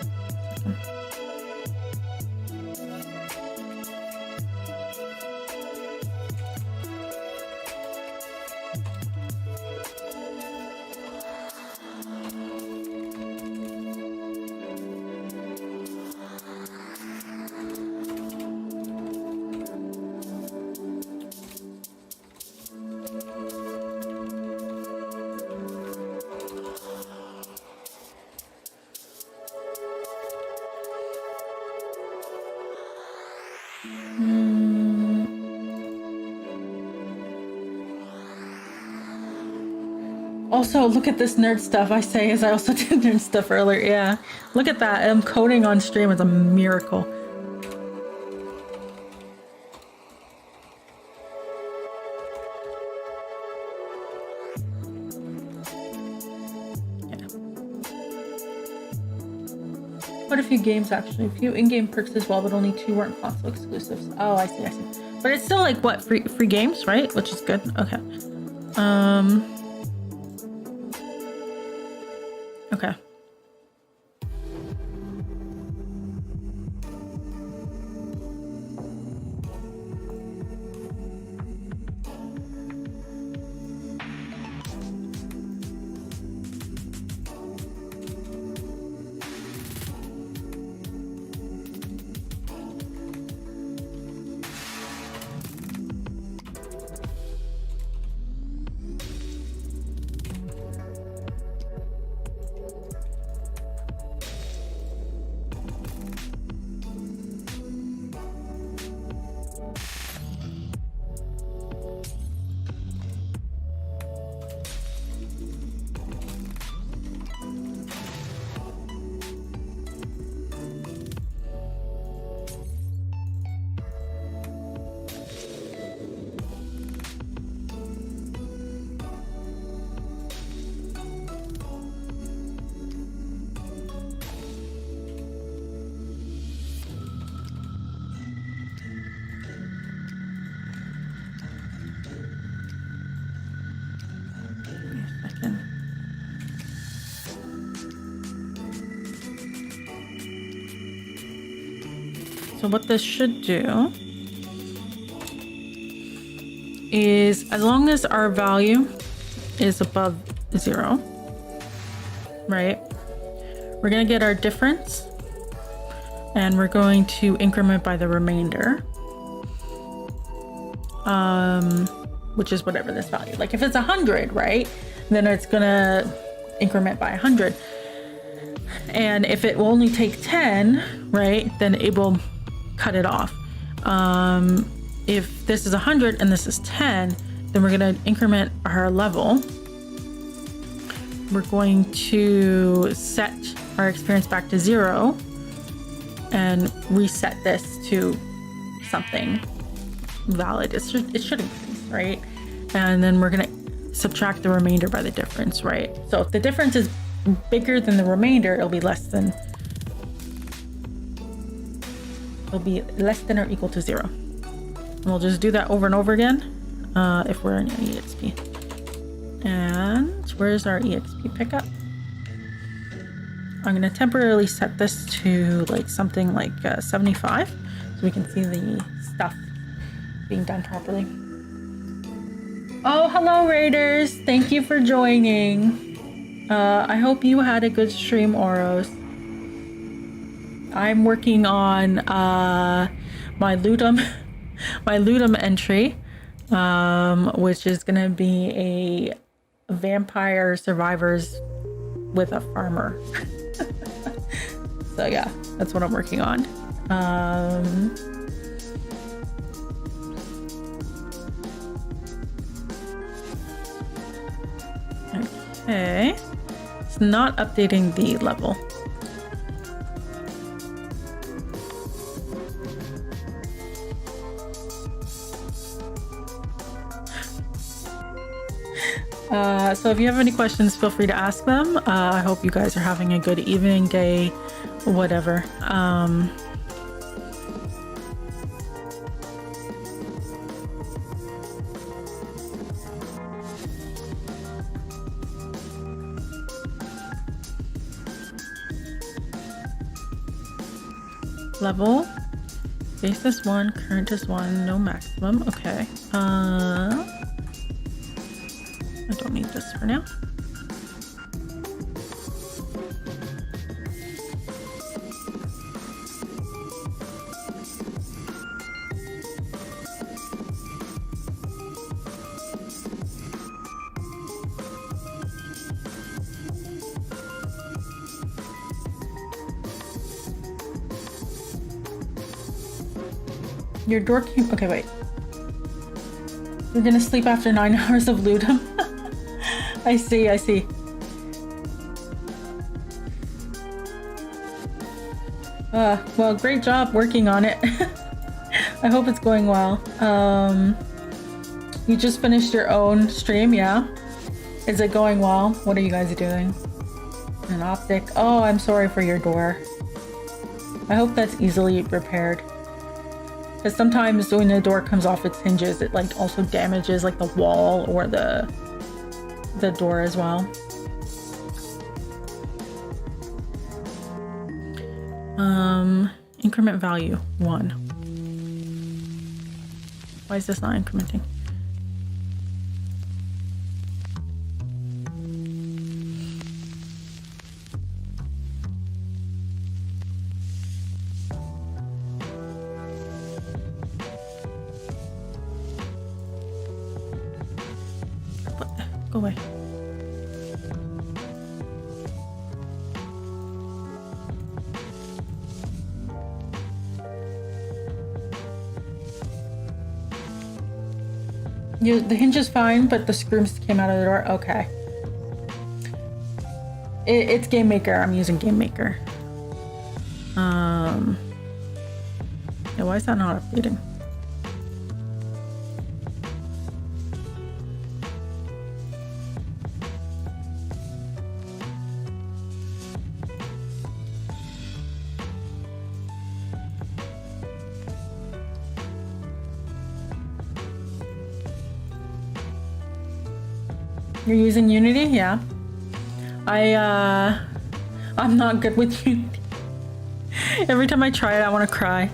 Also, look at this nerd stuff I say as I also did nerd stuff earlier. Yeah, look at that. I'm coding on stream is a miracle. Yeah. Quite a few games actually. A few in-game perks as well, but only 2 weren't console exclusives. Oh, I see, I see. But it's still like what, free games, right? Which is good. Okay. Okay. So what this should do is, as long as our value is above 0, right, we're going to get our difference and we're going to increment by the remainder, which is whatever this value. Like if it's 100, right, then it's going to increment by 100. And if it will only take 10, right, then it will cut it off. If this is 100 and this is 10, then we're going to increment our level. We're going to set our experience back to 0 and reset this to something valid. It should increase, right? And then we're going to subtract the remainder by the difference, right? So if the difference is bigger than the remainder, it'll be less than or equal to 0. And we'll just do that over and over again if we're in an EXP. And where's our EXP pickup? I'm going to temporarily set this to like something like 75 so we can see the stuff being done properly. Oh, hello Raiders! Thank you for joining. I hope you had a good stream, Oros. I'm working on my Ludum entry, which is gonna be a vampire survivors with a farmer. So yeah, that's what I'm working on. Okay, it's not updating the level. So if you have any questions, feel free to ask them. I hope you guys are having a good evening, day, whatever. Level, base is 1, current is 1, no maximum. Okay. I don't need this for now. Your door came. Okay, wait. You're gonna sleep after 9 hours of Ludum. I see, I see. Well, great job working on it. I hope it's going well. You just finished your own stream, yeah? Is it going well? What are you guys doing? An optic. Oh, I'm sorry for your door. I hope that's easily repaired. Because sometimes when the door comes off its hinges, it like also damages like the wall or the door as well. Increment value 1. Why is this not incrementing? Go away. The hinge is fine, but the screws came out of the door. Okay. It's Game Maker. I'm using Game Maker. Yeah, why is that not updating? You're using Unity? Yeah. I'm not good with Unity. Every time I try it, I want to cry.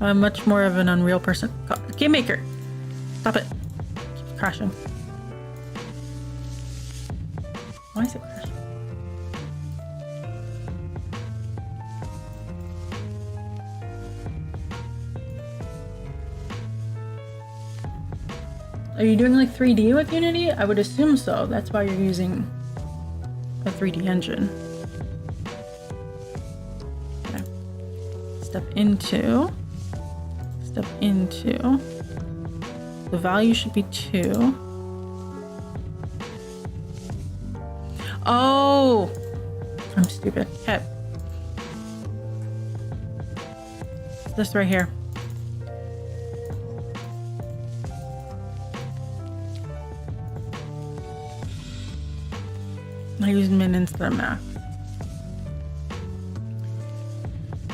I'm much more of an Unreal person. Game Maker! Stop it. It keeps crashing. Why is it crashing? Are you doing like 3D with Unity? I would assume so. That's why you're using a 3D engine. Okay. Step into. The value should be 2. Oh! I'm stupid. Okay. This right here. I use min instead of math.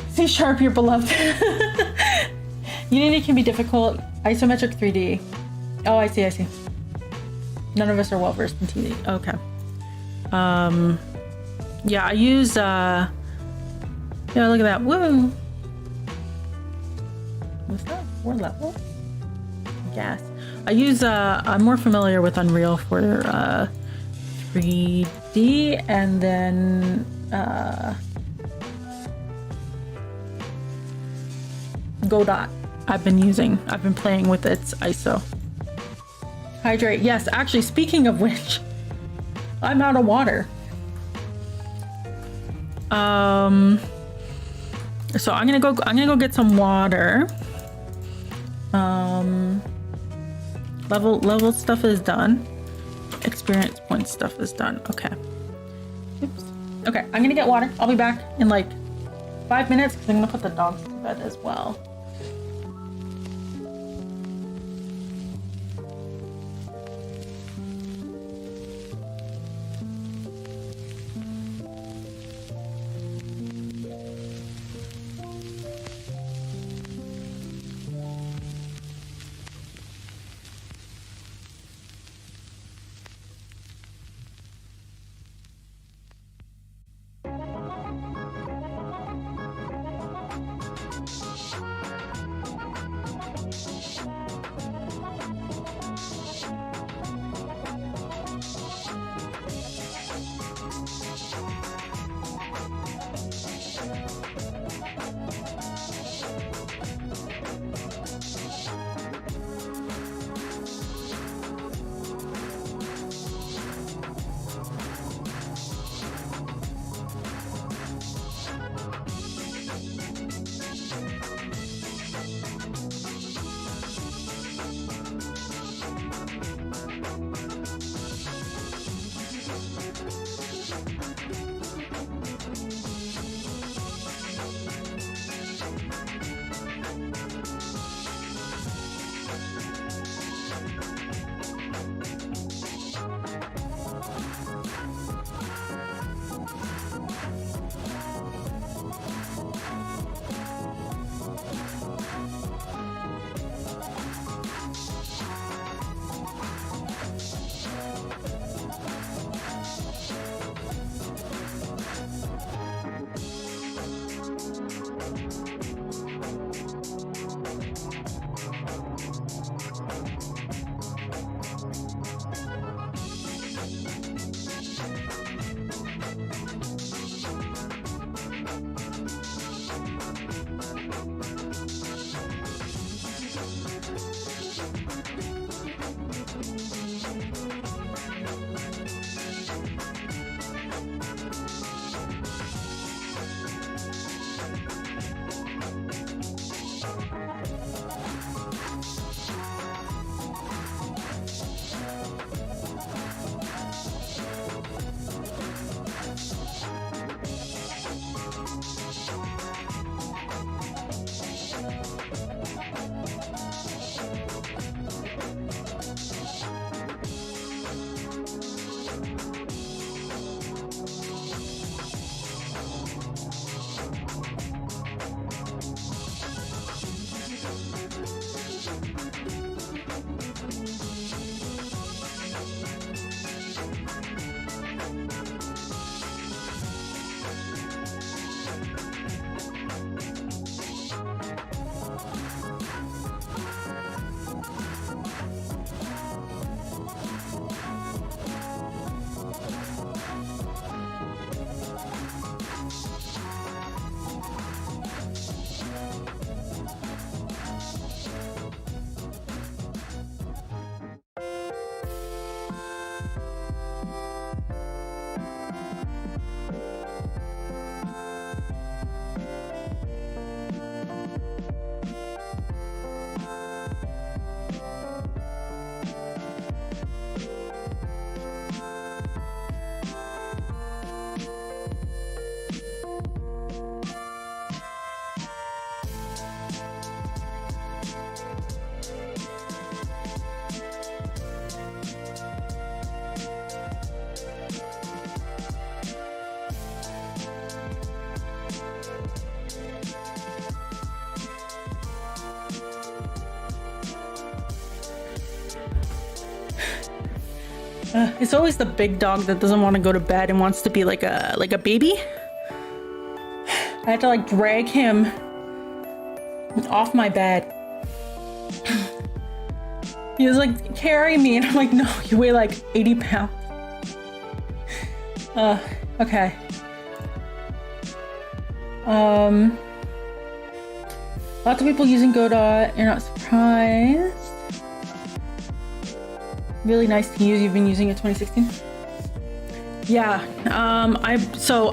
C#, you're beloved. Unity can be difficult. Isometric 3D. Oh, I see. None of us are well versed in 2D. Okay. Yeah, I use yeah, look at that. Woo! What's that? 4 level? Yes. I use I'm more familiar with Unreal for 3D, and then Godot I've been playing with its ISO. Hydrate. Yes, actually, speaking of which, I'm out of water. So I'm gonna go get some water. Level stuff is done. Experience point stuff is done. Okay. Oops. Okay, I'm gonna get water. I'll be back in like 5 minutes because I'm gonna put the dogs to bed as well. It's always the big dog that doesn't want to go to bed and wants to be like a baby. I had to like drag him off my bed. He was like, carry me, and I'm like, no, you weigh like 80 pounds. Okay. Lots of people using Godot. You're not surprised. Really nice to use. You've been using it 2016. Yeah. I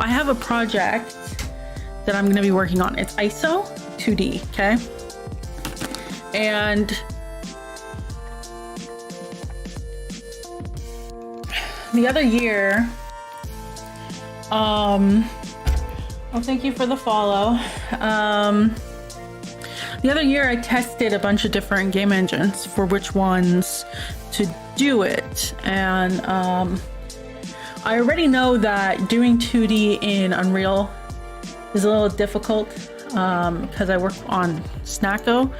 have a project that I'm going to be working on. It's ISO 2D. Okay. And the other year, oh, thank you for the follow. The other year I tested a bunch of different game engines for which ones to do it. And I already know that doing 2D in Unreal is a little difficult because I work on Snacko.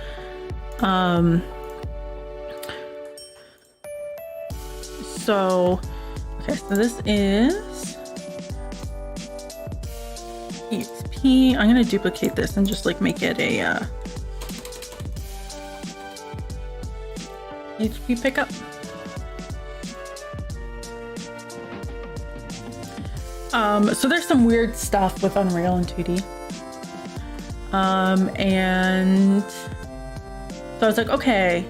So this is EXP. I'm gonna duplicate this and just like make it a HP pickup. So there's some weird stuff with Unreal and 2D. And so I was like, okay,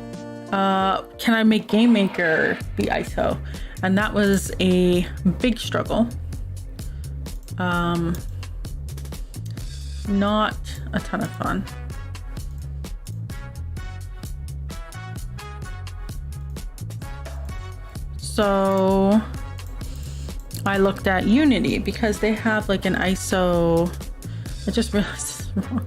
can I make Game Maker be ISO? And that was a big struggle. Not a ton of fun. So I looked at Unity because they have like an ISO. I just realized this is wrong.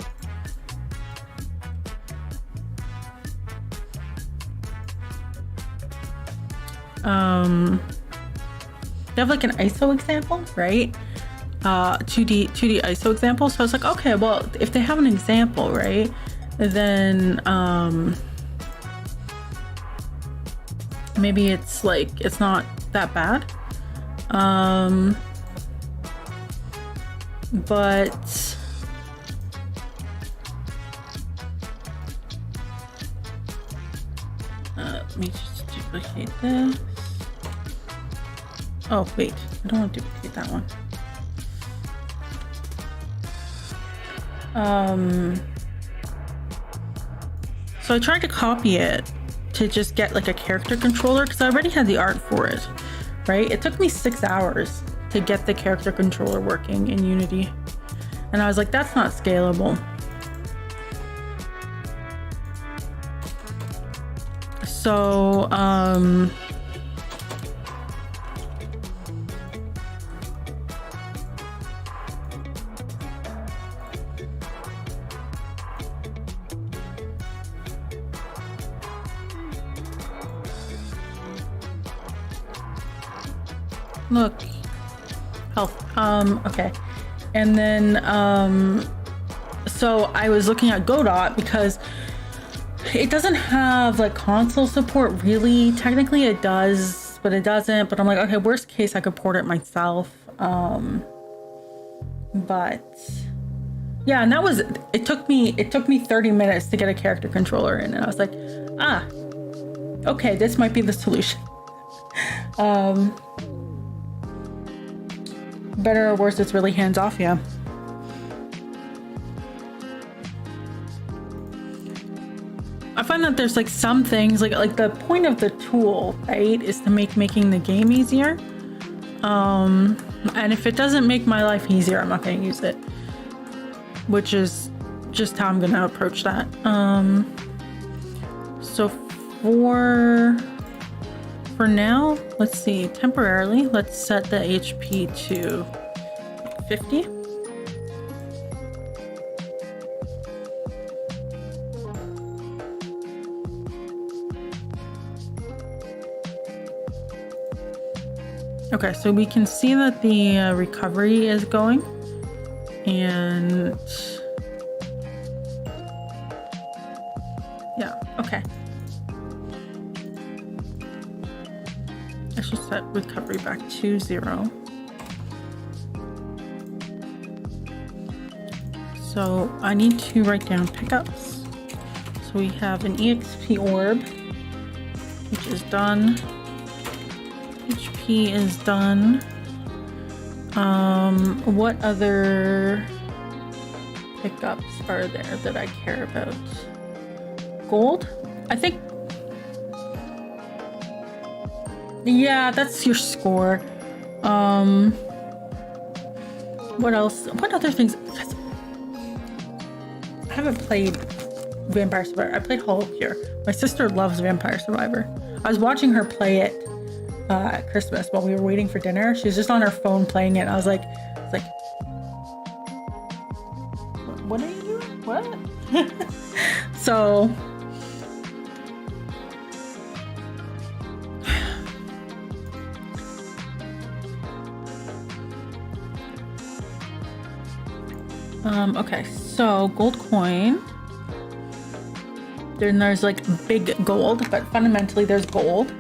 They have like an ISO example, right? 2D ISO example. So I was like, okay, well, if they have an example, right, then maybe it's like it's not that bad. But let me just duplicate this. Oh wait, I don't want to duplicate that one. So I tried to copy it to just get like a character controller because I already had the art for it, right? It took me 6 hours to get the character controller working in Unity. And I was like, that's not scalable. So, look, health. Okay. And then, so I was looking at Godot because it doesn't have like console support really. Technically it does, but it doesn't. But I'm like, okay, worst case, I could port it myself. But yeah, and that was, it took me 30 minutes to get a character controller in. And I was like, okay, this might be the solution. Better or worse, it's really hands off, yeah. I find that there's like some things like the point of the tool, right, is to make making the game easier. And if it doesn't make my life easier, I'm not going to use it, which is just how I'm going to approach that. So for now, let's see, temporarily, let's set the HP to 50. Okay, so we can see that the recovery is going, and yeah, okay. I should set recovery back to 0. So I need to write down pickups. So we have an EXP orb, which is done. HP is done. What other pickups are there that I care about? Gold? I think... Yeah, that's your score. What else? What other things? I haven't played Vampire Survivor. I played Hollow Pure. My sister loves Vampire Survivor. I was watching her play it at Christmas while we were waiting for dinner. She was just on her phone playing it. I was like, what are you doing? What? So, okay, so gold coin. Then there's like big gold, but fundamentally there's gold.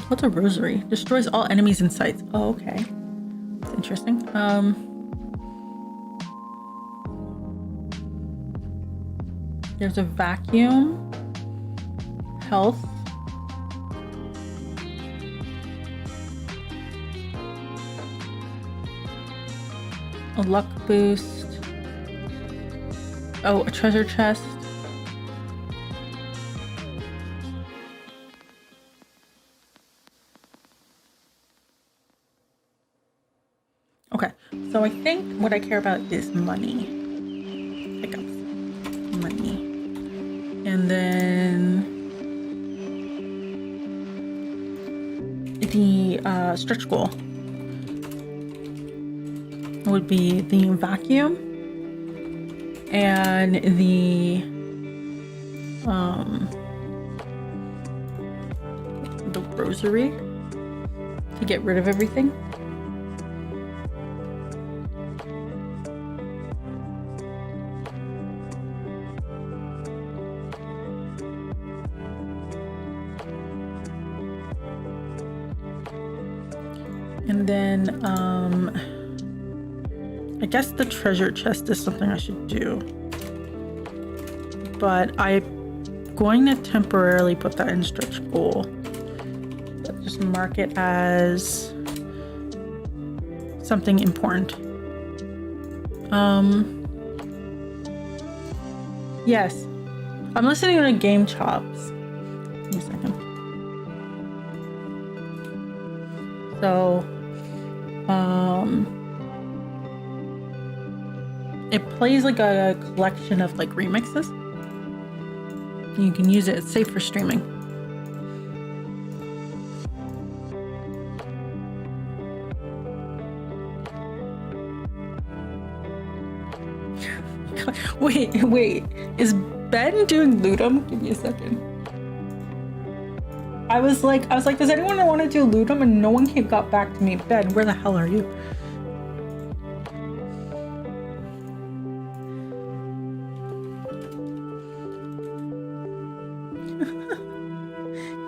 What's a rosary? Destroys all enemies in sight. Oh, okay. That's interesting. There's a vacuum. Health. A luck boost. Oh, a treasure chest. Okay, so I think what I care about is money. Pickups. Money. And then the stretch goal would be the vacuum and the rosary to get rid of everything. And then I guess the treasure chest is something I should do, but I'm going to temporarily put that in stretch goal. Just mark it as something important. Yes, I'm listening to Game Chops. Give me a second. So, it plays like a collection of like remixes. You can use it. It's safe for streaming. Wait. Is Ben doing Ludum? Give me a second. I was like, does anyone want to do Ludum? And no one got back to me. Ben, where the hell are you?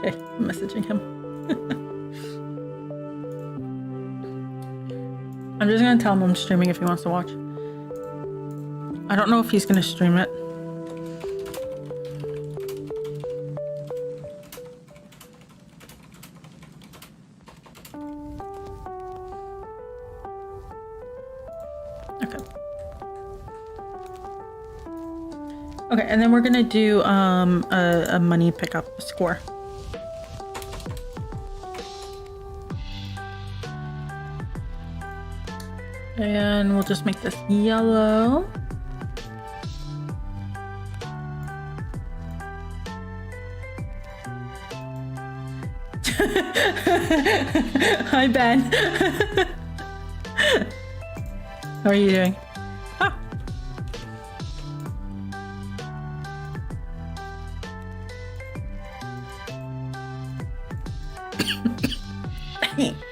Okay, I'm messaging him. I'm just gonna tell him I'm streaming if he wants to watch. I don't know if he's gonna stream it. Okay, and then we're gonna do a money pickup score. And we'll just make this yellow. Hi, Ben. How are you doing? Ah.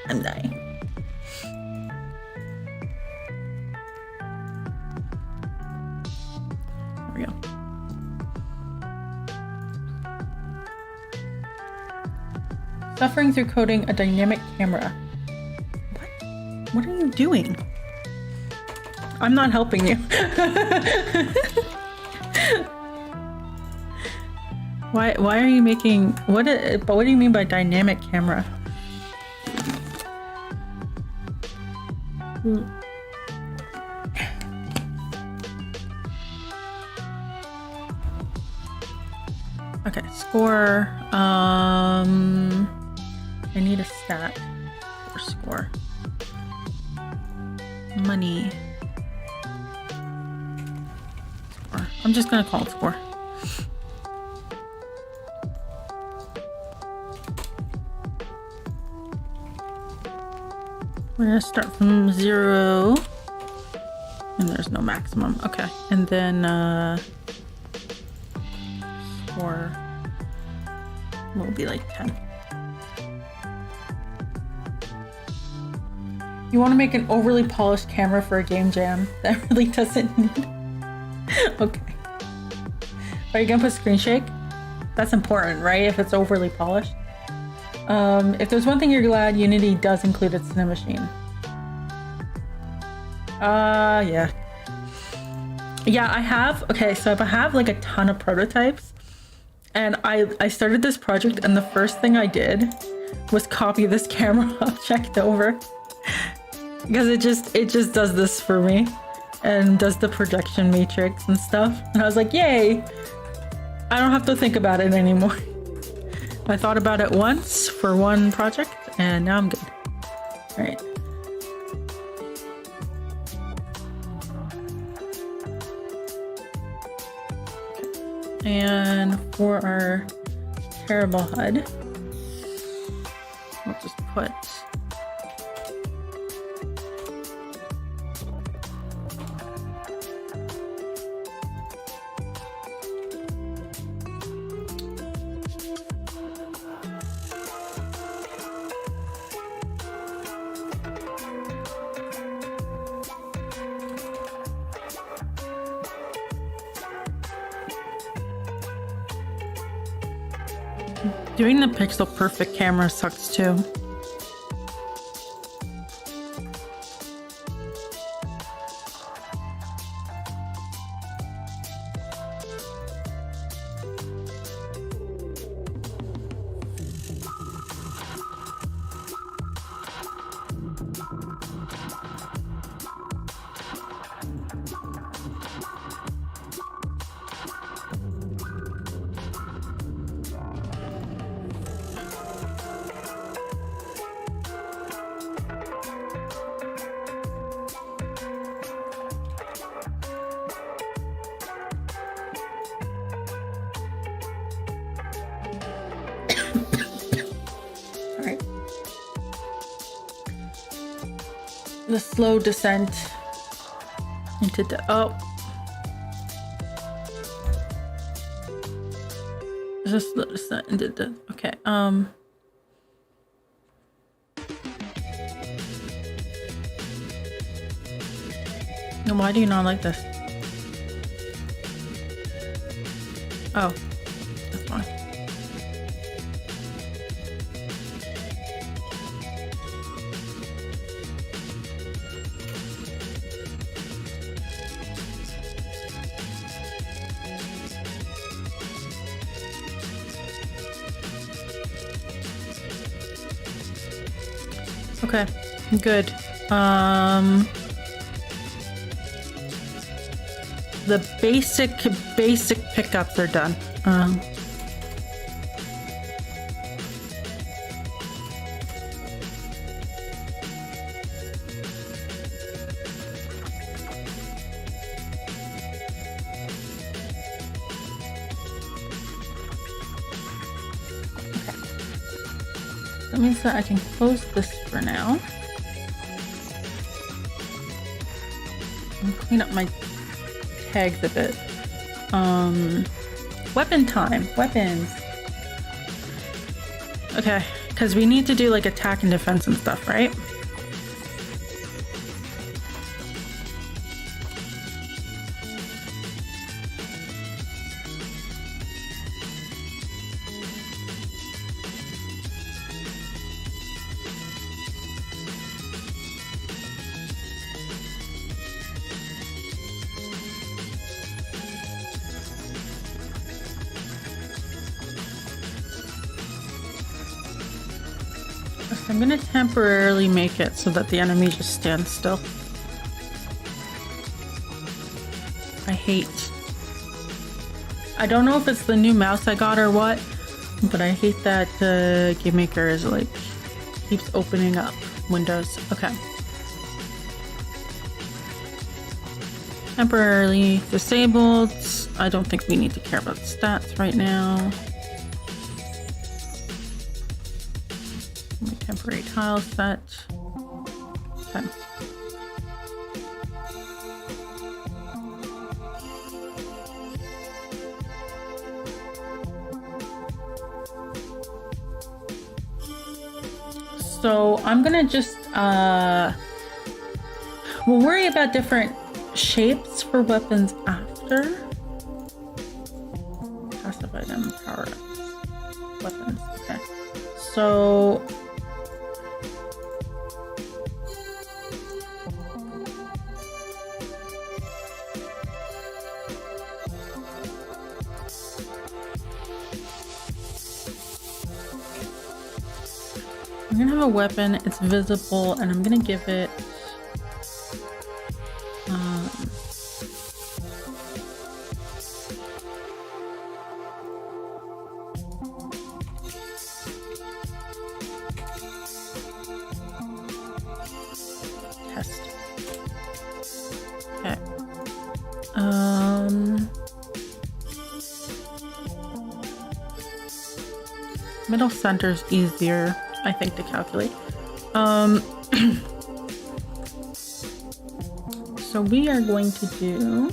I'm dying. There we go. Suffering through coding a dynamic camera. What? What are you doing? I'm not helping you. Why are you making but what do you mean by dynamic camera? Okay, score. I need a stat for score. Money. Score. I'm just gonna call it score. We're gonna start from 0. And there's no maximum. Okay. And then score will be like 10. You want to make an overly polished camera for a game jam that really doesn't need. Okay. Are you gonna put screen shake? That's important, right? If it's overly polished. If there's one thing you're glad Unity does include, it's Cinemachine. Yeah. Yeah, I have. Okay, so if I have like a ton of prototypes, and I started this project, and the first thing I did was copy this camera object over. Because it just does this for me and does the projection matrix and stuff. And I was like, yay, I don't have to think about it anymore. I thought about it once for one project and now I'm good. All right. And for our terrible HUD, we'll just put doing the pixel perfect camera sucks too. The slow descent into the the slow descent into the okay. No, why do you not like this? Oh, that's fine. Okay, good. The basic pickups are done. That means that I can close this for now. And clean up my tags a bit. Weapon time. Weapons. Okay, because we need to do like attack and defense and stuff, right? I'm gonna temporarily make it so that the enemy just stands still. I don't know if it's the new mouse I got or what, but I hate that the game maker is like keeps opening up windows. Okay. Temporarily disabled. I don't think we need to care about stats right now. Temporary tile set. Okay. So I'm gonna just we'll worry about different shapes for weapons after. Passive item, power ups, weapons. Okay. So I'm gonna have a weapon, it's visible, and I'm gonna give it test. Okay. Middle center's easier, I think, to calculate. So we are going to do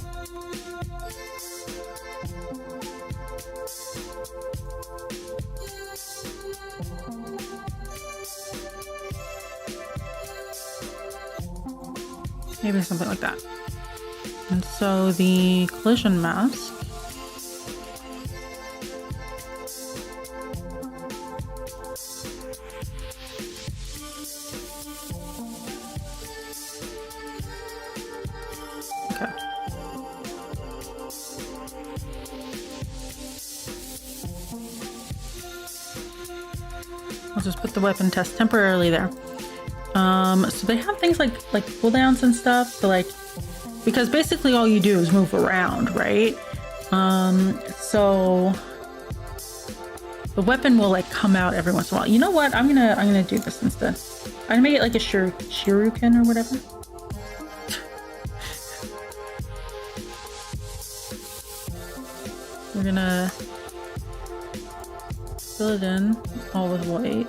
maybe something like that. And so the collision mask just put the weapon test temporarily there. So they have things like cooldowns and stuff. So like, because basically all you do is move around, right? So the weapon will like come out every once in a while. You know what? I'm gonna do this instead. I'm gonna make it like a shuriken or whatever. We're gonna fill it in all with white.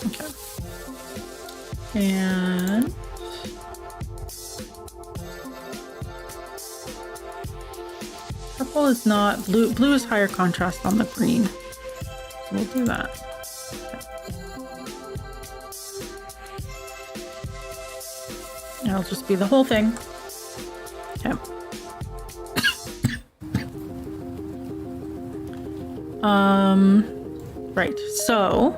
Okay. And purple is not blue. Blue is higher contrast on the green. So we'll do that. It'll just be the whole thing. Okay. Right. So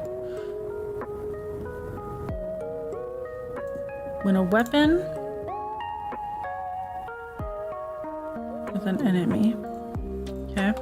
when a weapon is an enemy, okay.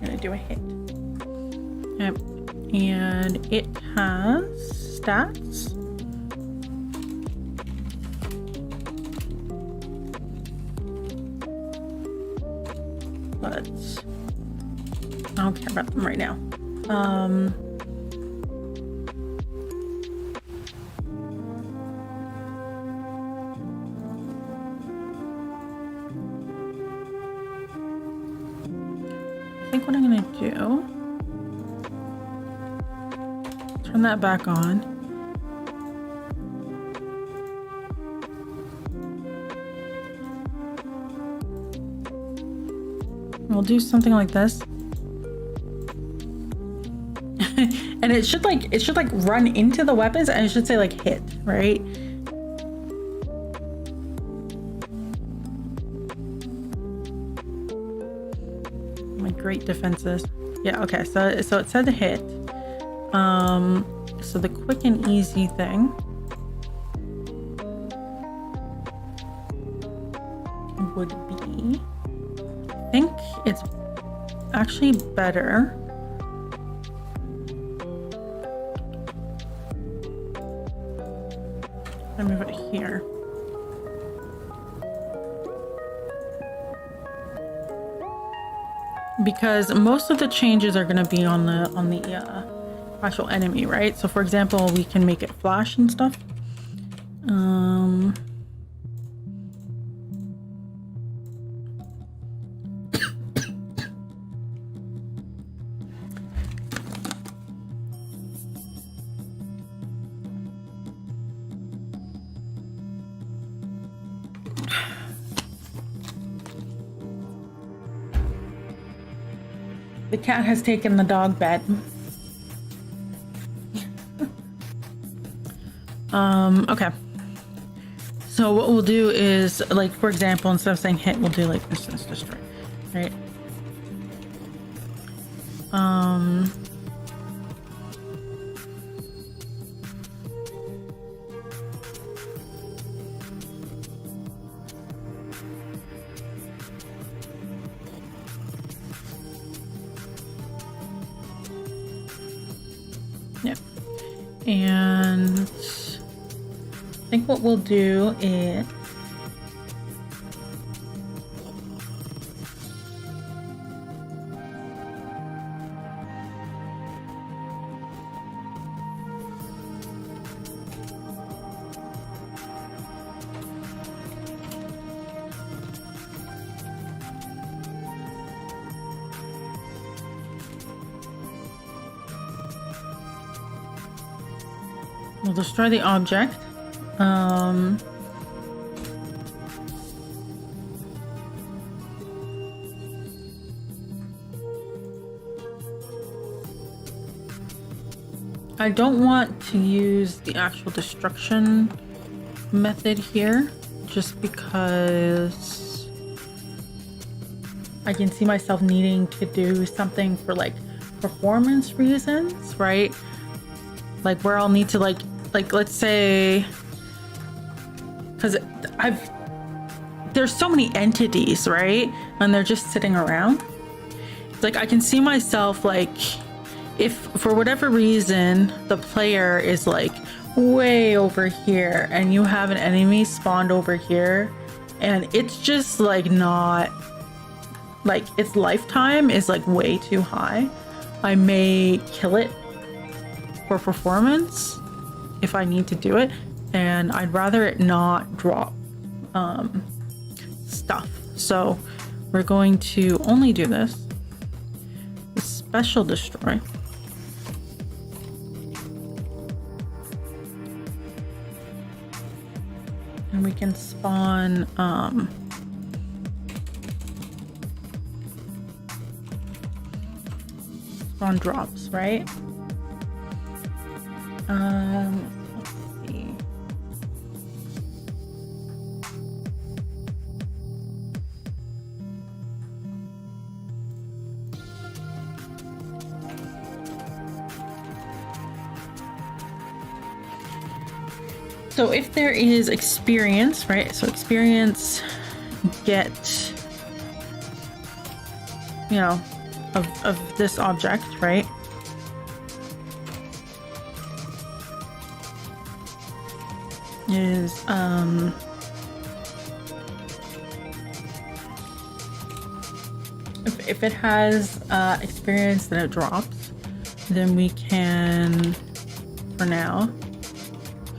Gonna do a hit. Yep. And it has stats. But I don't care about them right now. I think what I'm gonna do, turn that back on. We'll do something like this. And And it should like run into the weapons, and it should say like hit, right? My great defenses. Yeah, okay, so it said to hit. So the quick and easy thing would be, I think it's actually better I move it here. Because most of the changes are going to be on the actual enemy, right? So for example, we can make it flash and stuff. The cat has taken the dog bed. Okay. So what we'll do is, like, for example, instead of saying hit, we'll do like instance destroy, right? Yeah. And I think what we'll do is we'll destroy the object. I don't want to use the actual destruction method here, just because I can see myself needing to do something for like performance reasons, right? Like where I'll need to like let's say, because there's so many entities, right? And they're just sitting around. Like I can see myself like, if for whatever reason the player is like way over here and you have an enemy spawned over here and it's just like not like its lifetime is like way too high, I may kill it for performance if I need to do it, and I'd rather it not drop stuff. So we're going to only do this special destroy. And we can spawn drops, right? Let's see. So if there is experience, right? So experience get, you know, of this object, right? Is if it has experience that it drops, then we can, for now,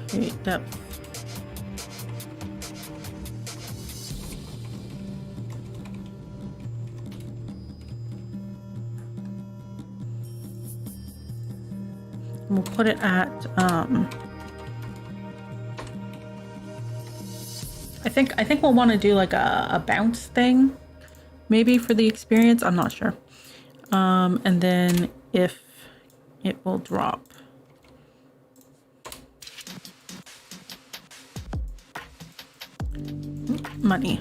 create depth. We'll put it at I think we'll want to do like a bounce thing maybe for the experience. I'm not sure. And then if it will drop. Money.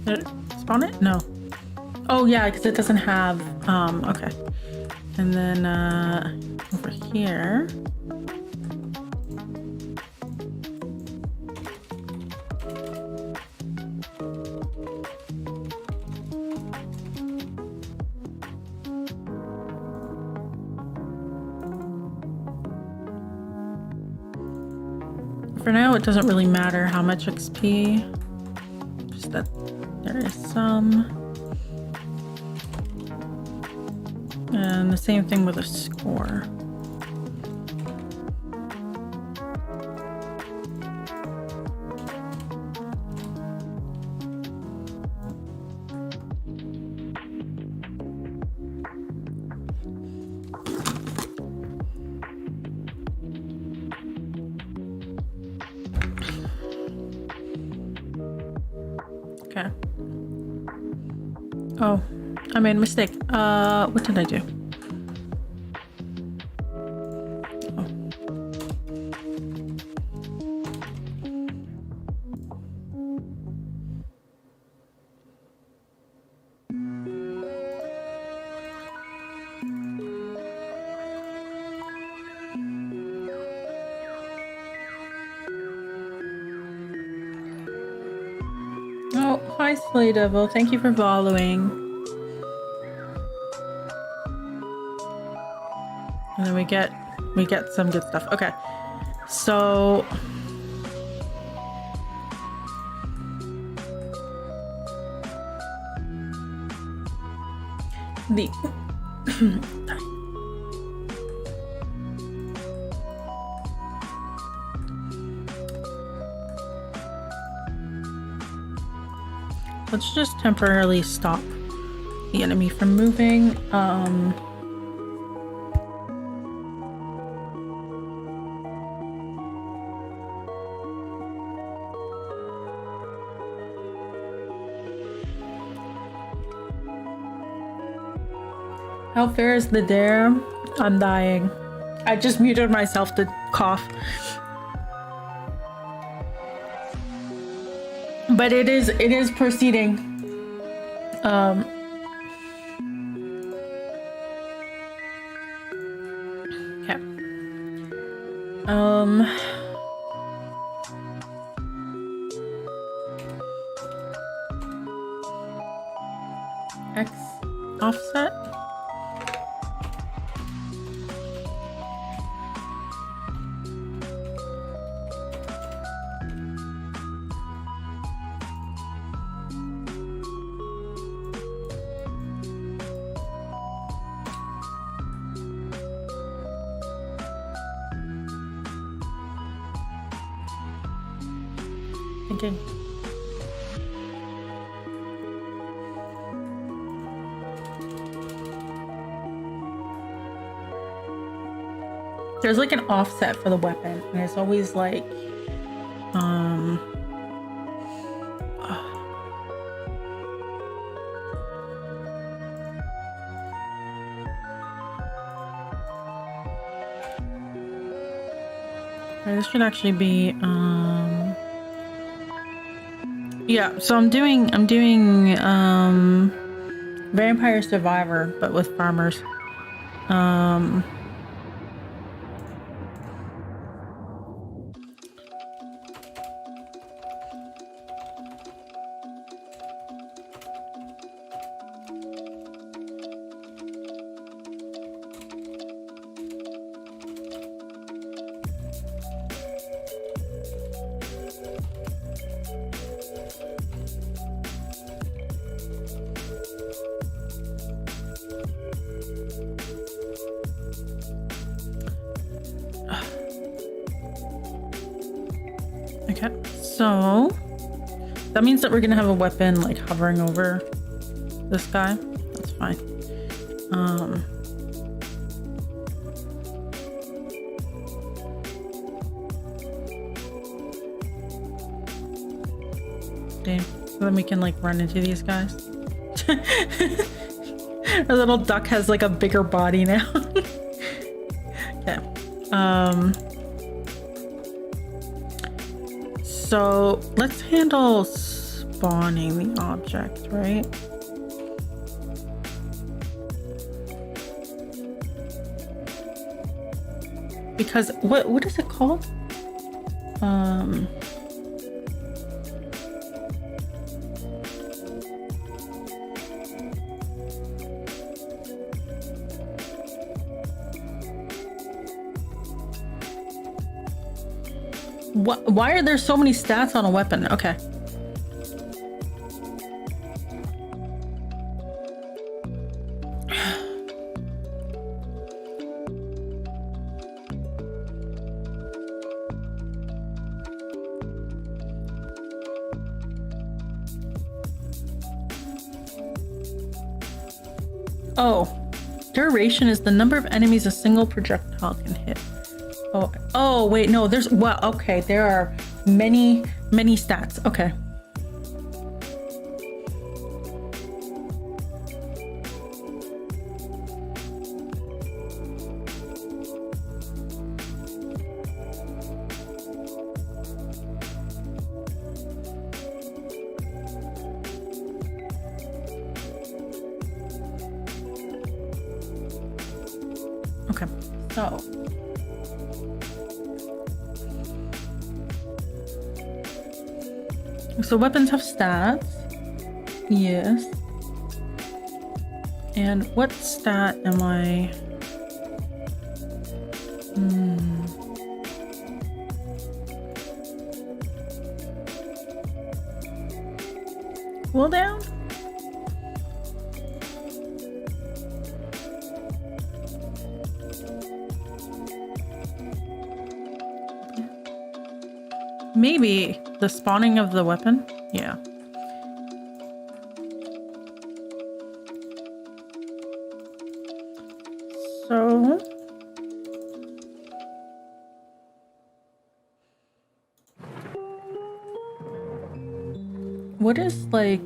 Did it spawn it? No. Oh yeah, because it doesn't have, okay. And then, over here. For now, it doesn't really matter how much XP, just that there is some. And the same thing with a score. Okay. Oh, I made a mistake. What did I do? Oh. Oh, hi, Slay Devil. Thank you for following. And then we get some good stuff. Okay. So the let's just temporarily stop the enemy from moving. How fair is the dare? I'm dying. I just muted myself to cough. But it is proceeding. Okay. X offset. Thinking. There's like an offset for the weapon, and it's always like, this should actually be, Yeah, so I'm doing Vampire Survivor, but with farmers. Okay, so that means that we're gonna have a weapon like hovering over this guy. That's fine. Okay, so then we can like run into these guys. Our little duck has like a bigger body now. Okay. So let's handle spawning the object, right? Because what is it called? Why are there so many stats on a weapon? Okay. Oh, duration is the number of enemies a single projectile can hit. Oh, wait, no, there's, well, okay, there are many stats. Okay. Okay, so weapons have stats. Yes. And what stat am I? Cooldown? Maybe the spawning of the weapon? Yeah. So... what is, like...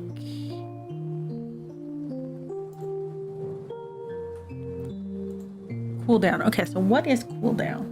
cooldown? Okay, so what is cooldown?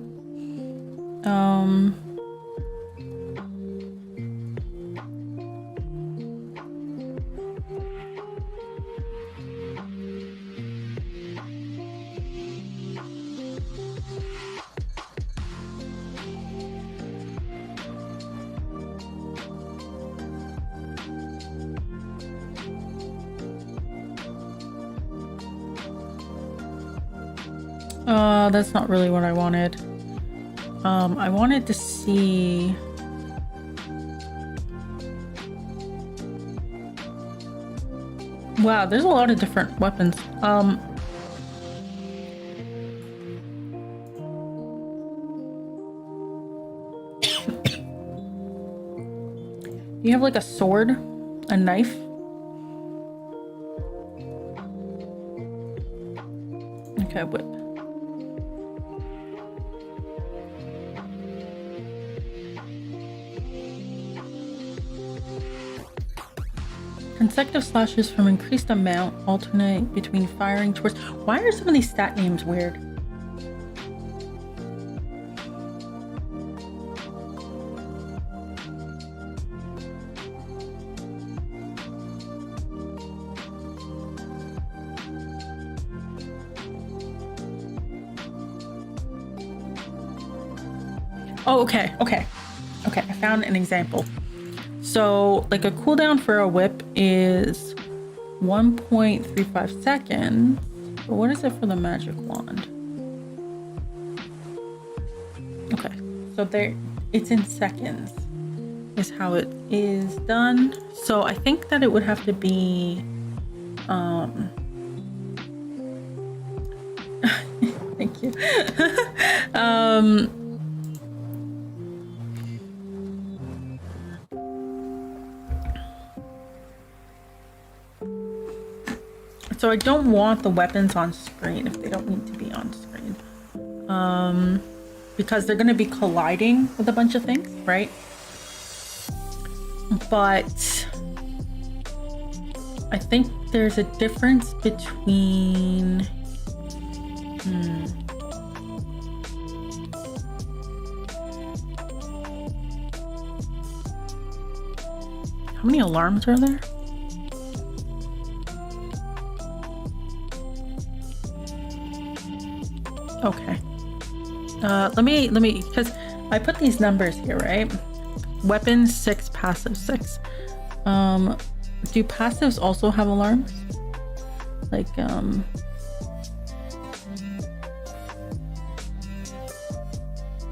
That's not really what I wanted. I wanted to see... wow, there's a lot of different weapons. You have like a sword, a knife. Okay, whip. Consecutive slashes from increased amount alternate between firing towards... why are some of these stat names weird? Oh, okay. I found an example. So like a cooldown for a whip is 1.35 seconds. But what is it for the magic wand? Okay, so there, it's in seconds is how it is done. So I think that it would have to be thank you. So I don't want the weapons on screen if they don't need to be on screen. Because they're going to be colliding with a bunch of things, right? But I think there's a difference between how many alarms are there? Okay. Let me, because I put these numbers here, right? Weapons 6, passive 6. Do passives also have alarms? Like,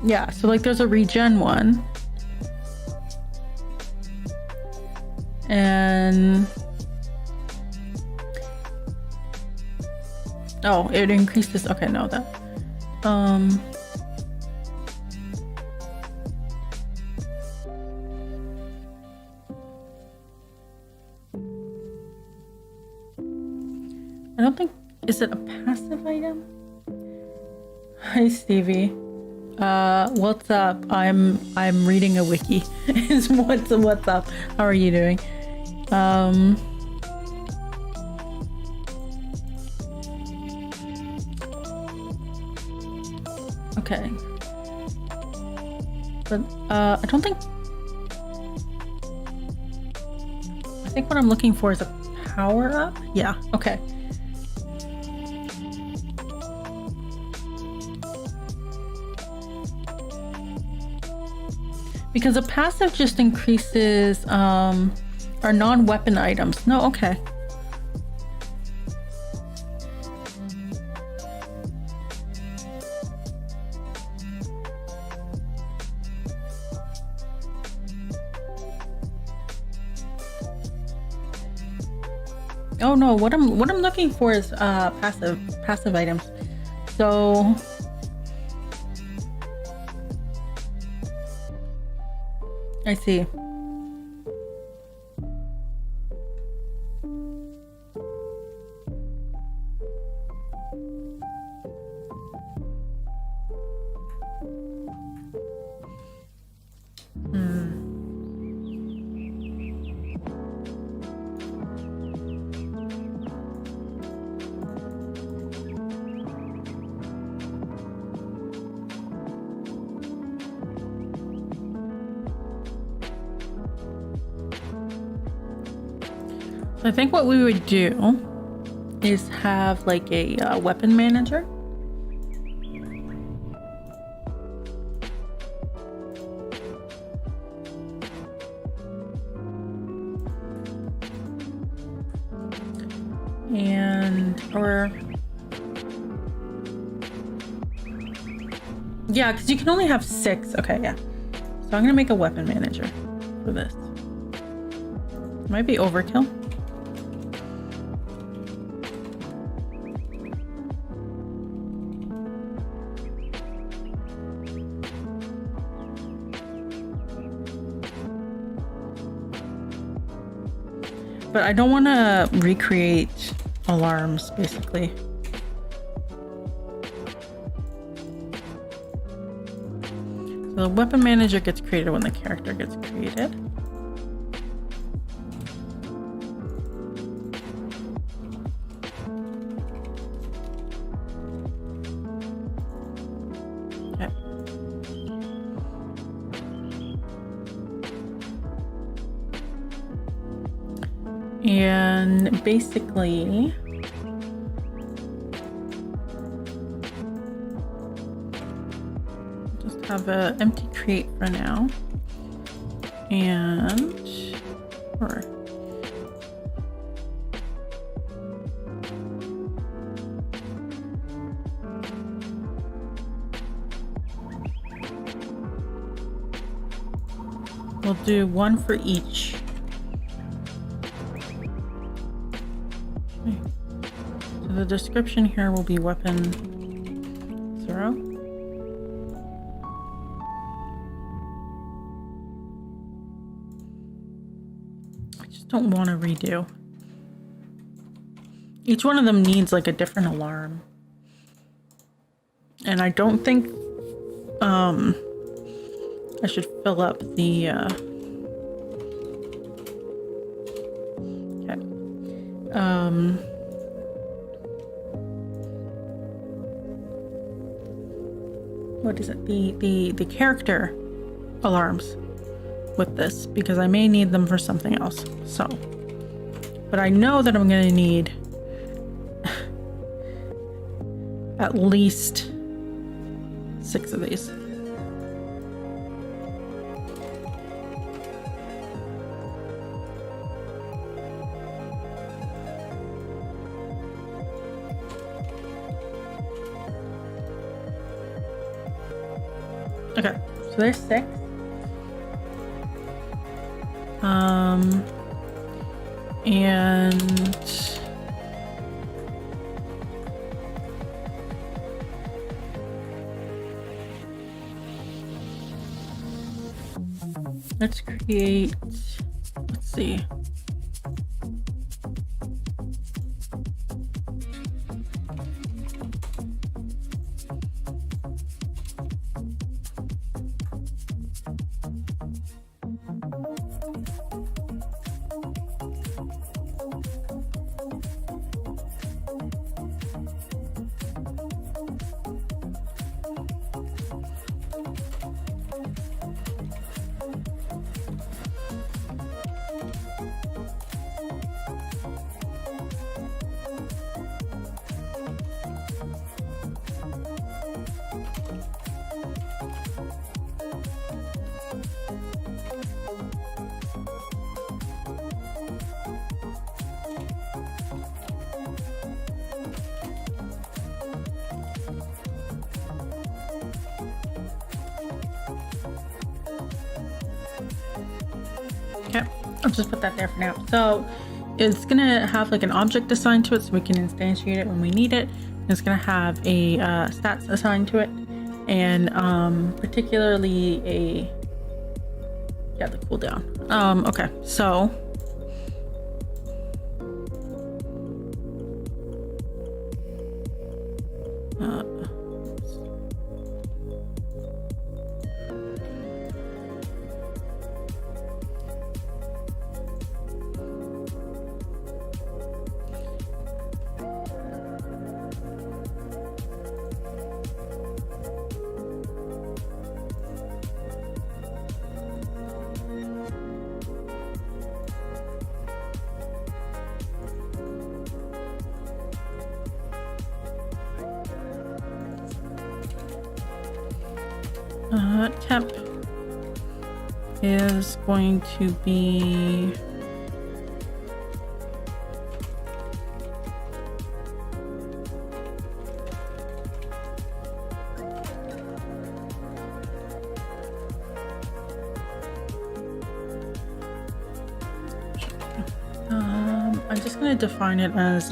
yeah, so like there's a regen one. And oh, it increases. Okay, no, that I don't think, is it a passive item? Hi Stevie. What's up? I'm reading a wiki. Is what's up? How are you doing? Okay. But I don't think, I think what I'm looking for is a power up. Yeah, okay. Because a passive just increases our non-weapon items. No, okay. Oh no, what I'm looking for is passive items. So I see. I think what we would do is have like a weapon manager. Or yeah, because you can only have 6. Okay, yeah. So I'm gonna make a weapon manager for this. Might be overkill. But I don't want to recreate alarms, basically. So the weapon manager gets created when the character gets created. Okay. And basically, just have an empty crate for now. And we'll do one for each. Okay. So the description here will be weapon 0. I just don't want to redo. Each one of them needs like a different alarm. And I don't think I should fill up the okay. What is it? The character alarms with this, because I may need them for something else. So, but I know that I'm gonna need at least 6 of these. Okay, so there's 6. And let's create, let's see. Okay, I'll just put that there for now. So it's gonna have like an object assigned to it so we can instantiate it when we need it. It's gonna have a stats assigned to it, and particularly the cooldown. Okay, so temp is going to be I'm just going to define it as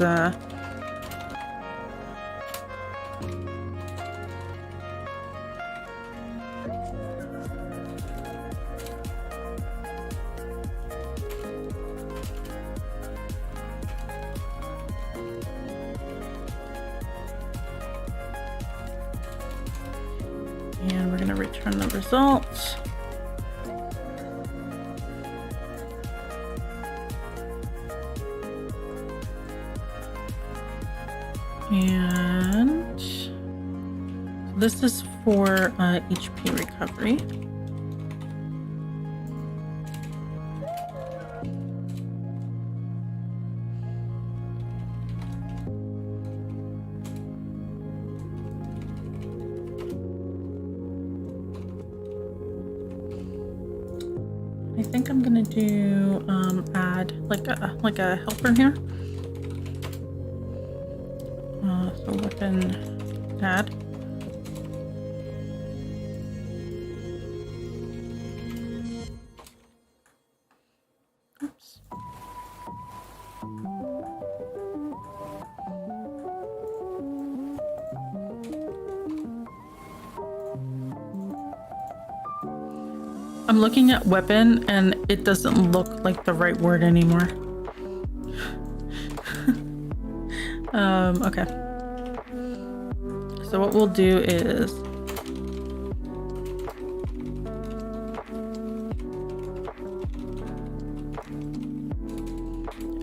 and we're going to return the results. And this is for HP recovery. I think I'm gonna do add like a helper here. So weapon add. Oops. I'm looking at weapon and it doesn't look like the right word anymore. Okay. So what we'll do is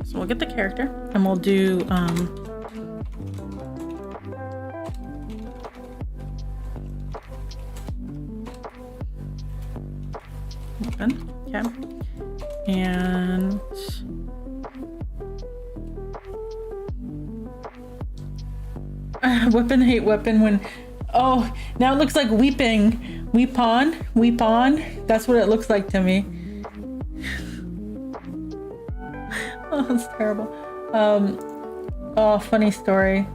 so we'll get the character and we'll do weapon. Okay. And weapon, hate weapon when, oh, now it looks like weeping. Weep on. That's what it looks like to me. Oh, that's terrible. Oh, funny story.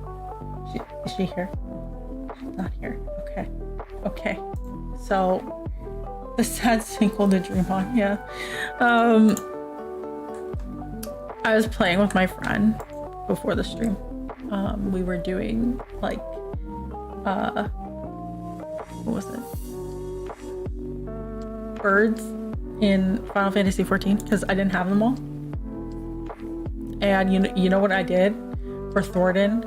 Is she here? She's not here. Okay. So, the sad sequel to Dream On, yeah. I was playing with my friend before the stream. We were doing like what was it, birds in Final Fantasy 14 because I didn't have them all, and you know what I did for Thornton?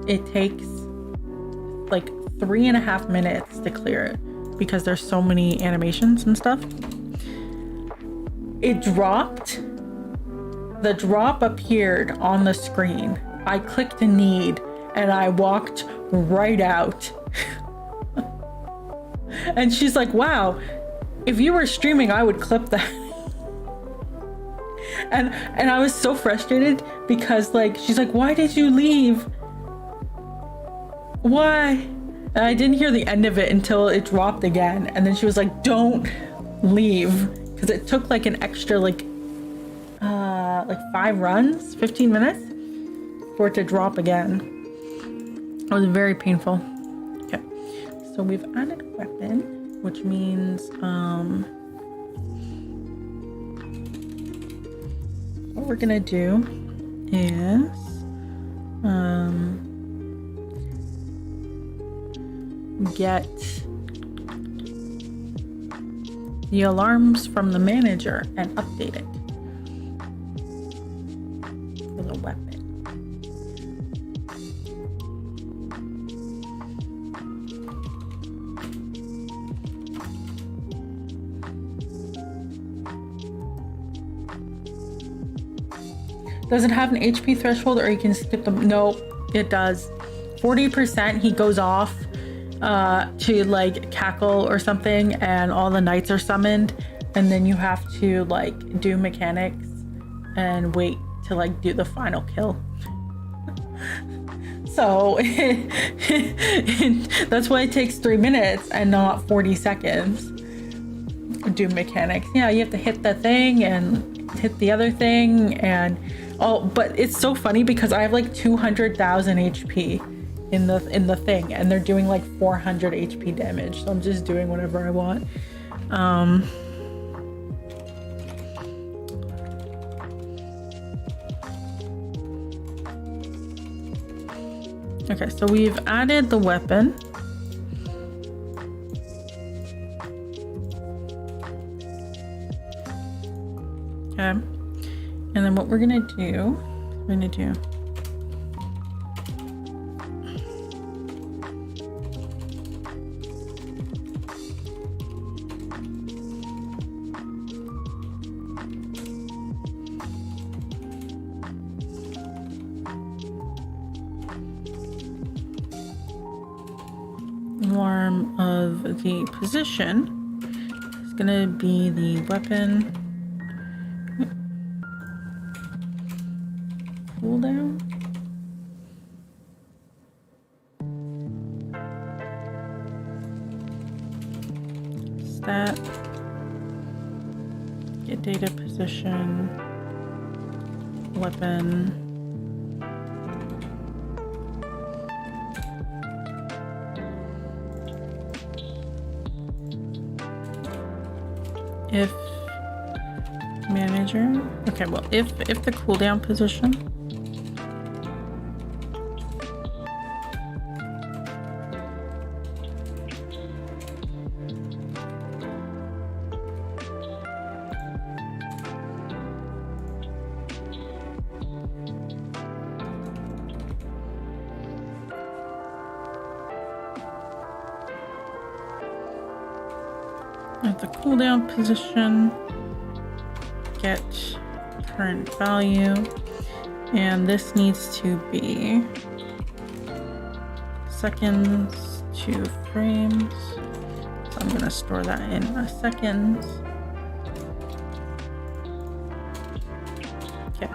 It takes like 3.5 minutes to clear it because there's so many animations and stuff. It dropped. The drop appeared on the screen. I clicked need and I walked right out. And she's like, wow, if you were streaming, I would clip that. and I was so frustrated because like, she's like, why did you leave? Why? And I didn't hear the end of it until it dropped again. And then she was like, don't leave. Because it took like an extra like 5 runs, 15 minutes for it to drop again. It was very painful. Okay, so we've added a weapon, which means what we're gonna do is get the alarms from the manager and update it with a weapon. Does it have an HP threshold or you can skip them? No, it does. 40% he goes off to like cackle or something and all the knights are summoned, and then you have to like do mechanics and wait to like do the final kill. So that's why it takes 3 minutes and not 40 seconds. Do mechanics. Yeah, you have to hit the thing and hit the other thing, and oh, but it's so funny because I have like 200,000 HP in the thing, and they're doing like 400 HP damage. So I'm just doing whatever I want. Okay, so we've added the weapon. Okay, and then what we're gonna do, alarm of the position is gonna be the weapon cooldown. Stat. Update data position. Weapon. If manager. Okay, well, if the cooldown position. At the cooldown position, get current value, and this needs to be seconds to frames. So I'm gonna store that in seconds. Okay.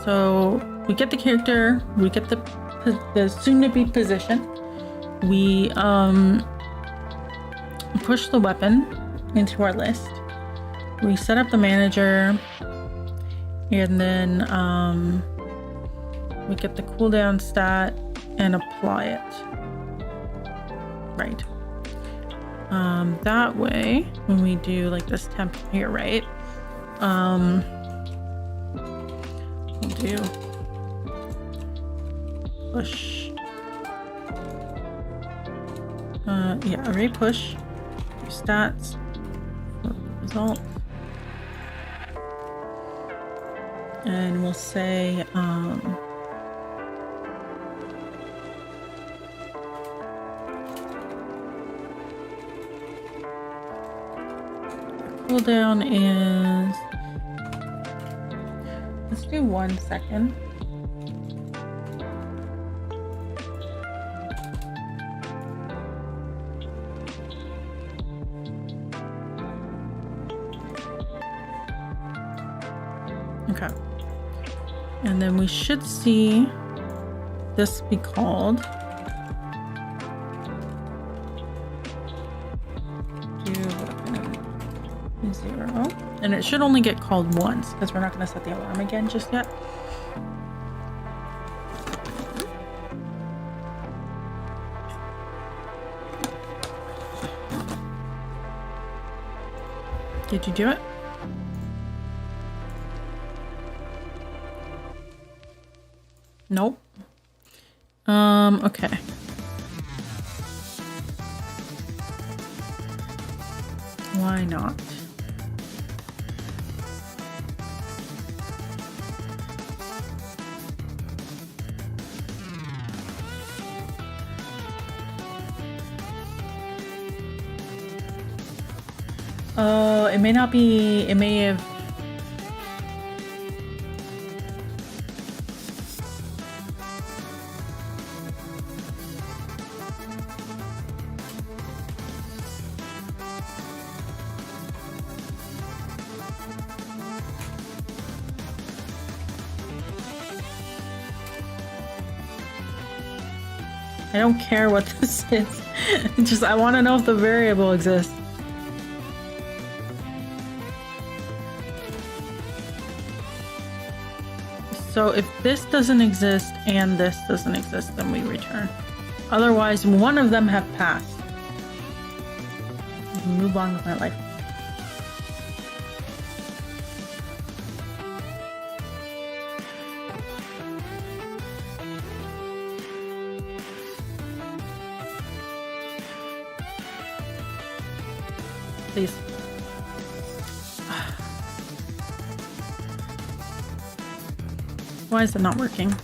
So we get the character, we get the soon-to-be position. We push the weapon into our list. We set up the manager, and then we get the cooldown stat and apply it. Right. That way, when we do like this temp here, right? We'll do push. Yeah, array push. Do stats. Result. And we'll say cooldown is, let's do 1 second. Okay. And then we should see this be called zero, and it should only get called once because we're not going to set the alarm again just yet. Did you do it? Nope. Okay. Why not? Oh, it may not be, it may have. I don't care what this is. Just, I want to know if the variable exists. So if this doesn't exist and this doesn't exist, then we return. Otherwise, one of them have passed. Move on with my life. Please. Why is it not working?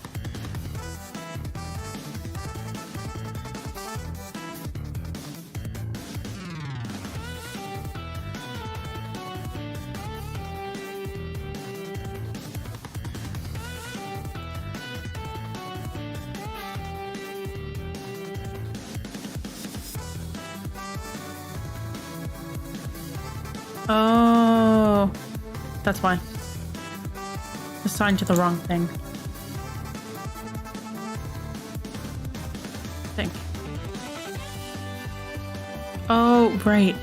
Oh, that's why. Assigned to the wrong thing. I think. Oh, right.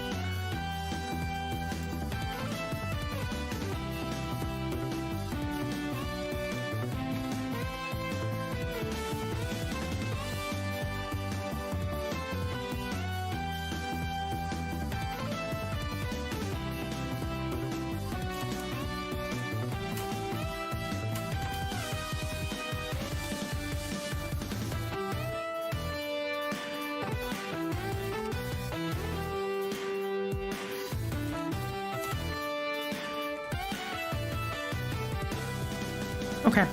Okay,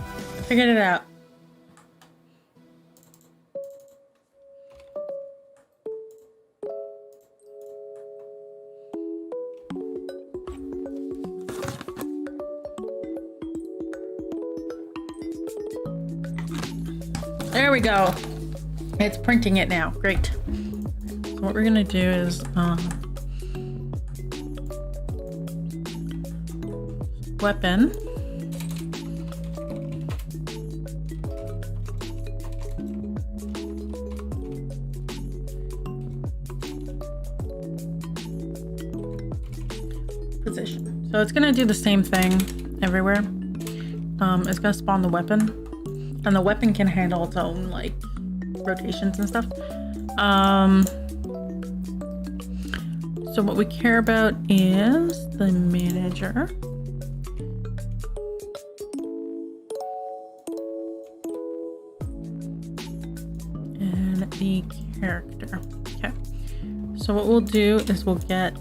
figured it out. There we go. It's printing it now. Great. So what we're gonna do is weapon. Position. So it's gonna do the same thing everywhere. It's gonna spawn the weapon, and the weapon can handle its own like rotations and stuff. So what we care about is the manager. And the character. Okay. So what we'll do is we'll get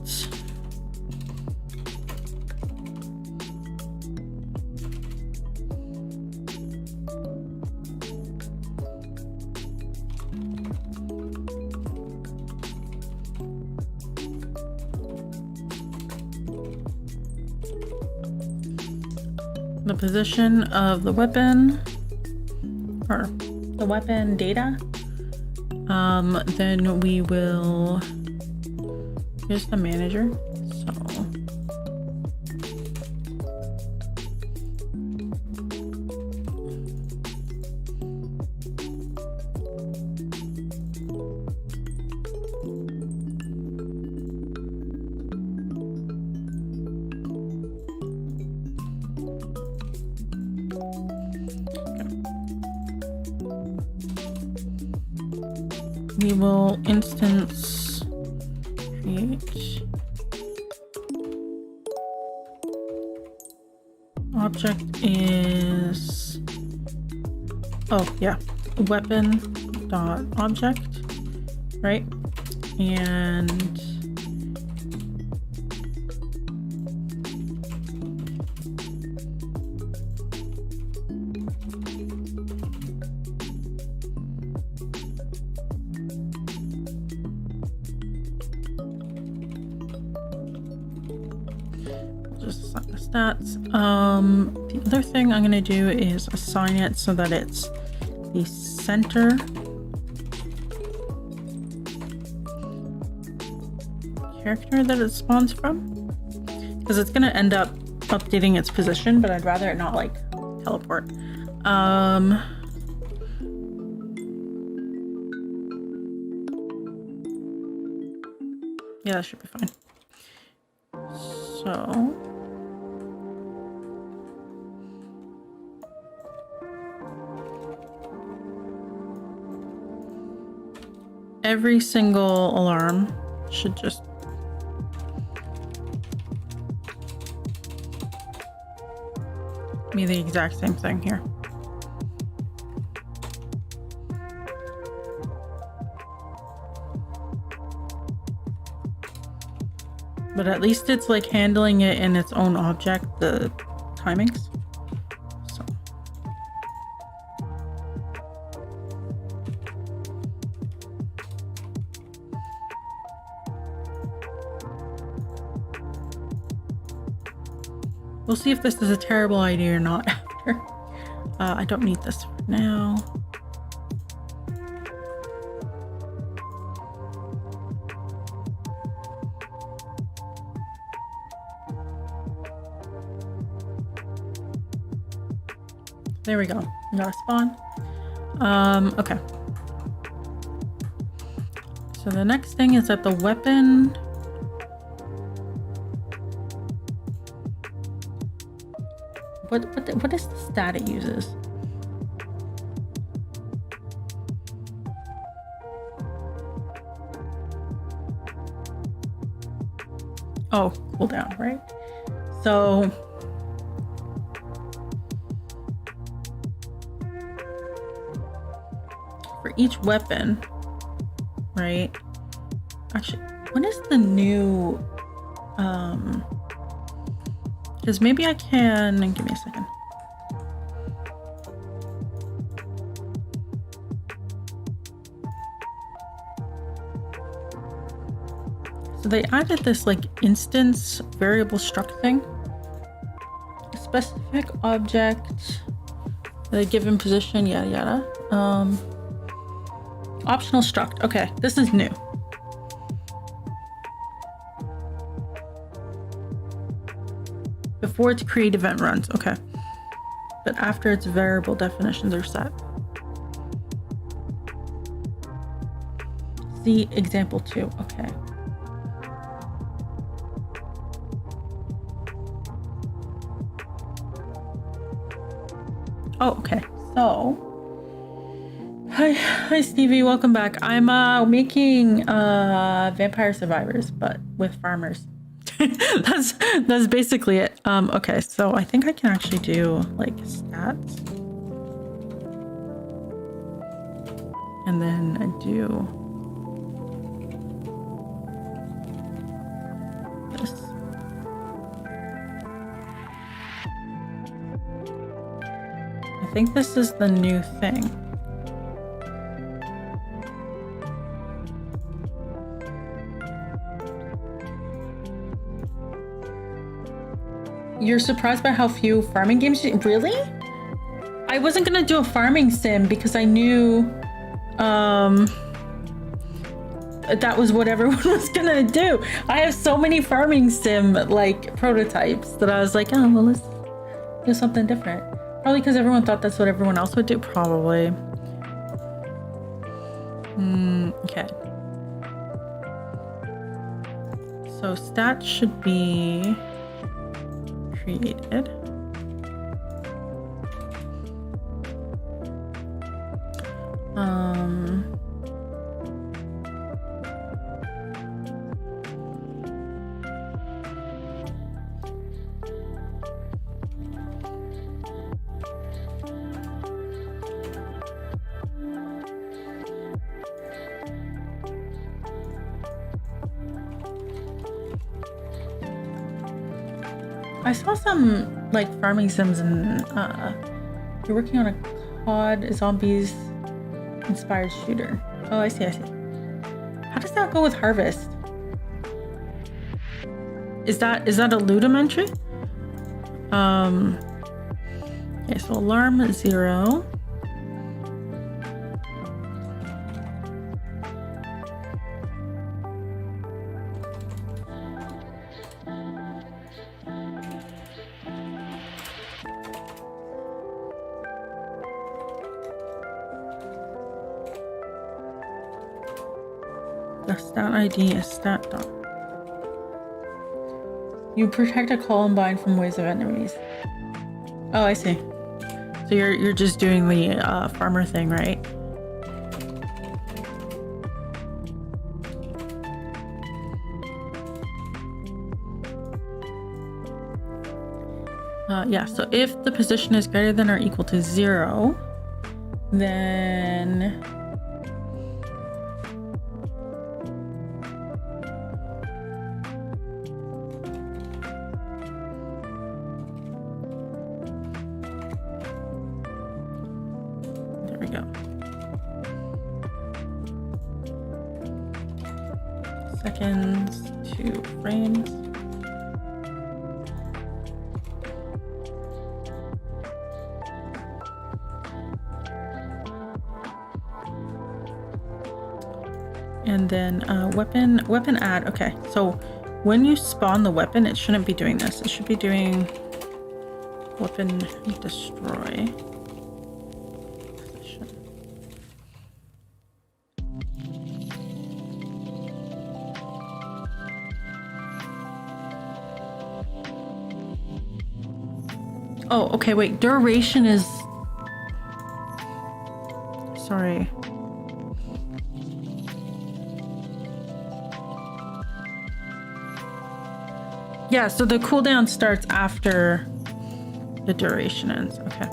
the position of the weapon, or the weapon data. Then we will use the manager. So we will instance create object is, oh yeah, weapon dot object, right? And just assign the stats. The other thing I'm going to do is assign it so that it's the center character that it spawns from, because it's going to end up updating its position, but I'd rather it not like teleport. Yeah, that should be fine. So every single alarm should just be the exact same thing here. But at least it's like handling it in its own object, the timings. So. We'll see if this is a terrible idea or not after. I don't need this for now. There we go. We got a spawn. Okay. So the next thing is that the weapon. What is the stat it uses? Oh, cooldown, right? So for each weapon, right? Actually, what is the new because maybe I can give me a second. So they added this like instance variable struct thing. A specific object, the given position, yada yada. Optional struct. Okay, this is new. Before its create event runs, okay. But after its variable definitions are set. See example 2, okay. Oh, okay. So, hi Stevie, welcome back. I'm making Vampire Survivors, but with farmers. that's basically it. Okay, so I think I can actually do like stats, and then I do this. I think this is the new thing. You're surprised by how few farming games really? I wasn't gonna do a farming sim because I knew that was what everyone was gonna do. I have so many farming sim like prototypes that I was like, oh well, let's do something different. Probably because everyone thought that's what everyone else would do. Probably. Okay. So stats should be created. I saw some like farming sims and you're working on a COD zombies inspired shooter. Oh, I see. How does that go with harvest? Is that a Ludum entry? Okay, so alarm 0. The stat ID is stat dot. You protect a Columbine from waves of enemies. Oh, I see. So you're just doing the farmer thing, right? Yeah, so if the position is greater than or equal to 0, then there we go. Seconds to frames. And then weapon add. Okay, so when you spawn the weapon, it shouldn't be doing this. It should be doing weapon destroy. Oh, okay, wait. Duration is... Sorry. Yeah, so the cooldown starts after the duration ends. Okay.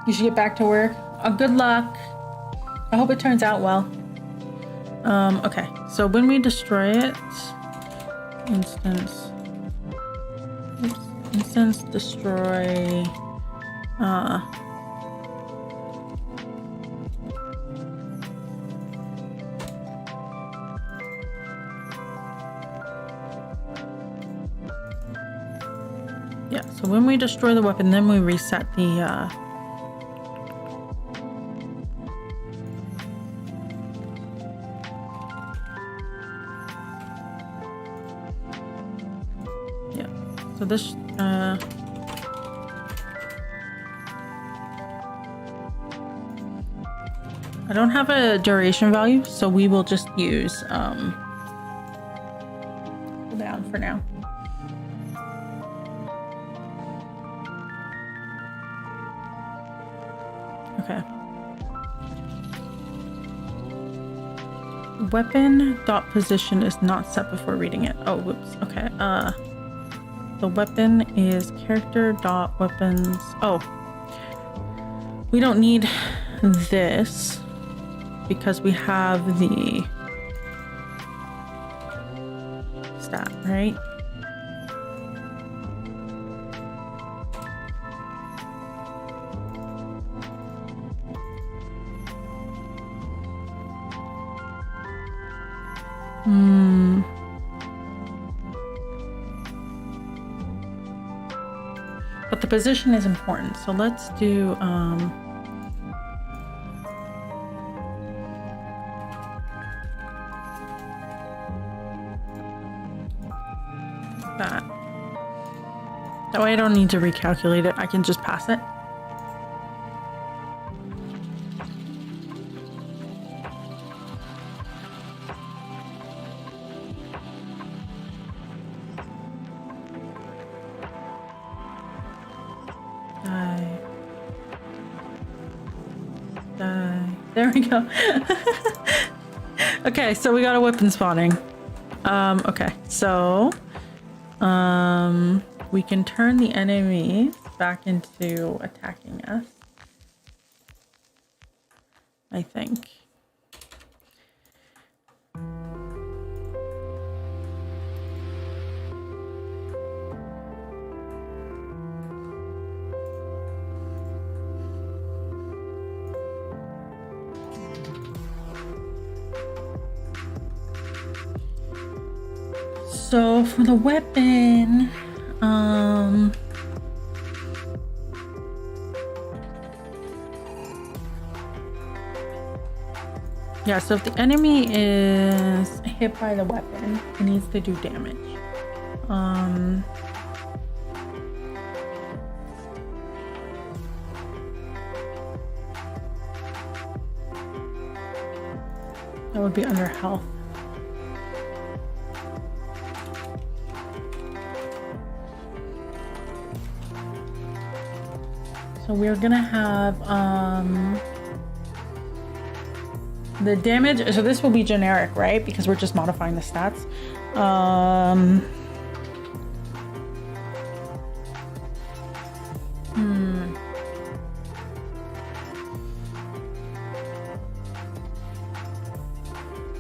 You should get back to work. Good luck. I hope it turns out well. Okay, so when we destroy it, instance destroy, yeah, so when we destroy the weapon, then we reset the, so this, I don't have a duration value, so we will just use cooldown for now. Okay. Weapon dot position is not set before reading it. Oh, whoops. Okay. The weapon is character dot weapons. Oh, we don't need this because we have the stat, right? But the position is important, so let's do that. That way I don't need to recalculate it, I can just pass it. There we go. Okay, so we got a weapon spawning. Okay, so we can turn the enemy back into attacking us, I think. So for the weapon, yeah, so if the enemy is hit by the weapon, it needs to do damage. That would be under health. So we're gonna have the damage, so this will be generic, right? Because we're just modifying the stats.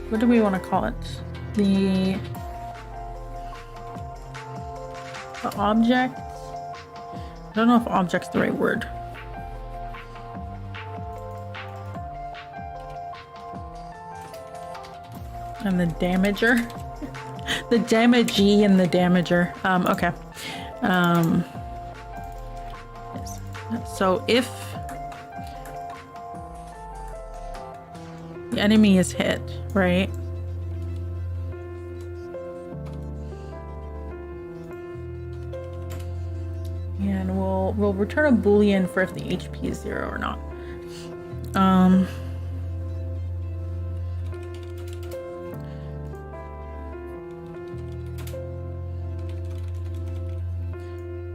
What do we want to call it? The object? I don't know if object's the right word. And the damager. The damagee and the damager. Okay. So if the enemy is hit, right? And we'll return a boolean for if the HP is 0 or not.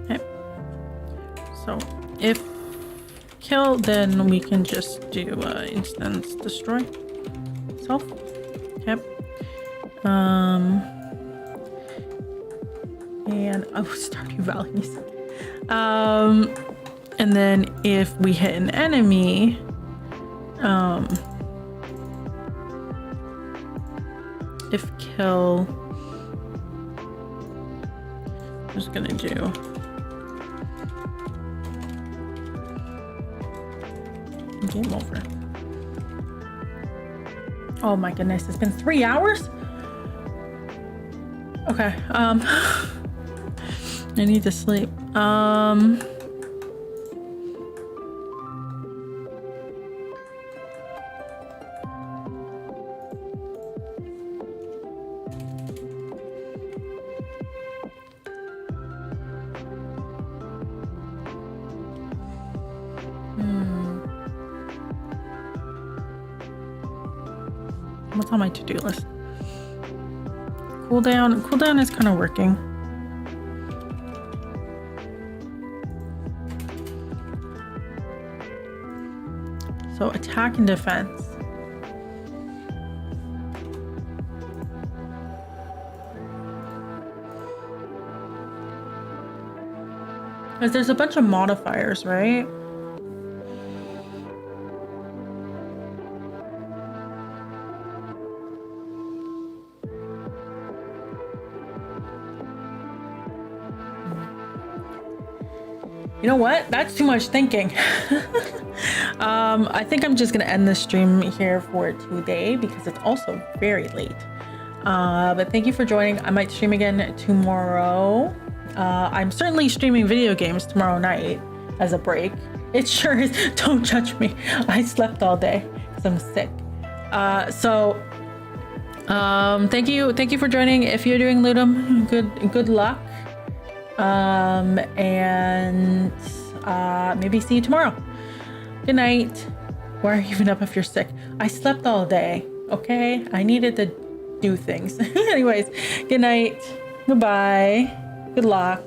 Okay. So if kill, then we can just do instance destroy self. Yep. And Stardew Valleys. And then if we hit an enemy, if kill, I'm just gonna do game over. Oh my goodness, it's been 3 hours? Okay, I need to sleep. What's on my to-do list? Cooldown. Cooldown is kind of working. So attack and defense. Because there's a bunch of modifiers, right? You know what? That's too much thinking. I think I'm just gonna end the stream here for today because it's also very late. But thank you for joining. I might stream again tomorrow. I'm certainly streaming video games tomorrow night as a break. It sure is. Don't judge me. I slept all day because I'm sick. Thank you for joining. If you're doing Ludum, good luck. And maybe see you tomorrow. Good night. Why are you even up if you're sick? I slept all day, okay? I needed to do things. Anyways, good night. Goodbye. Good luck.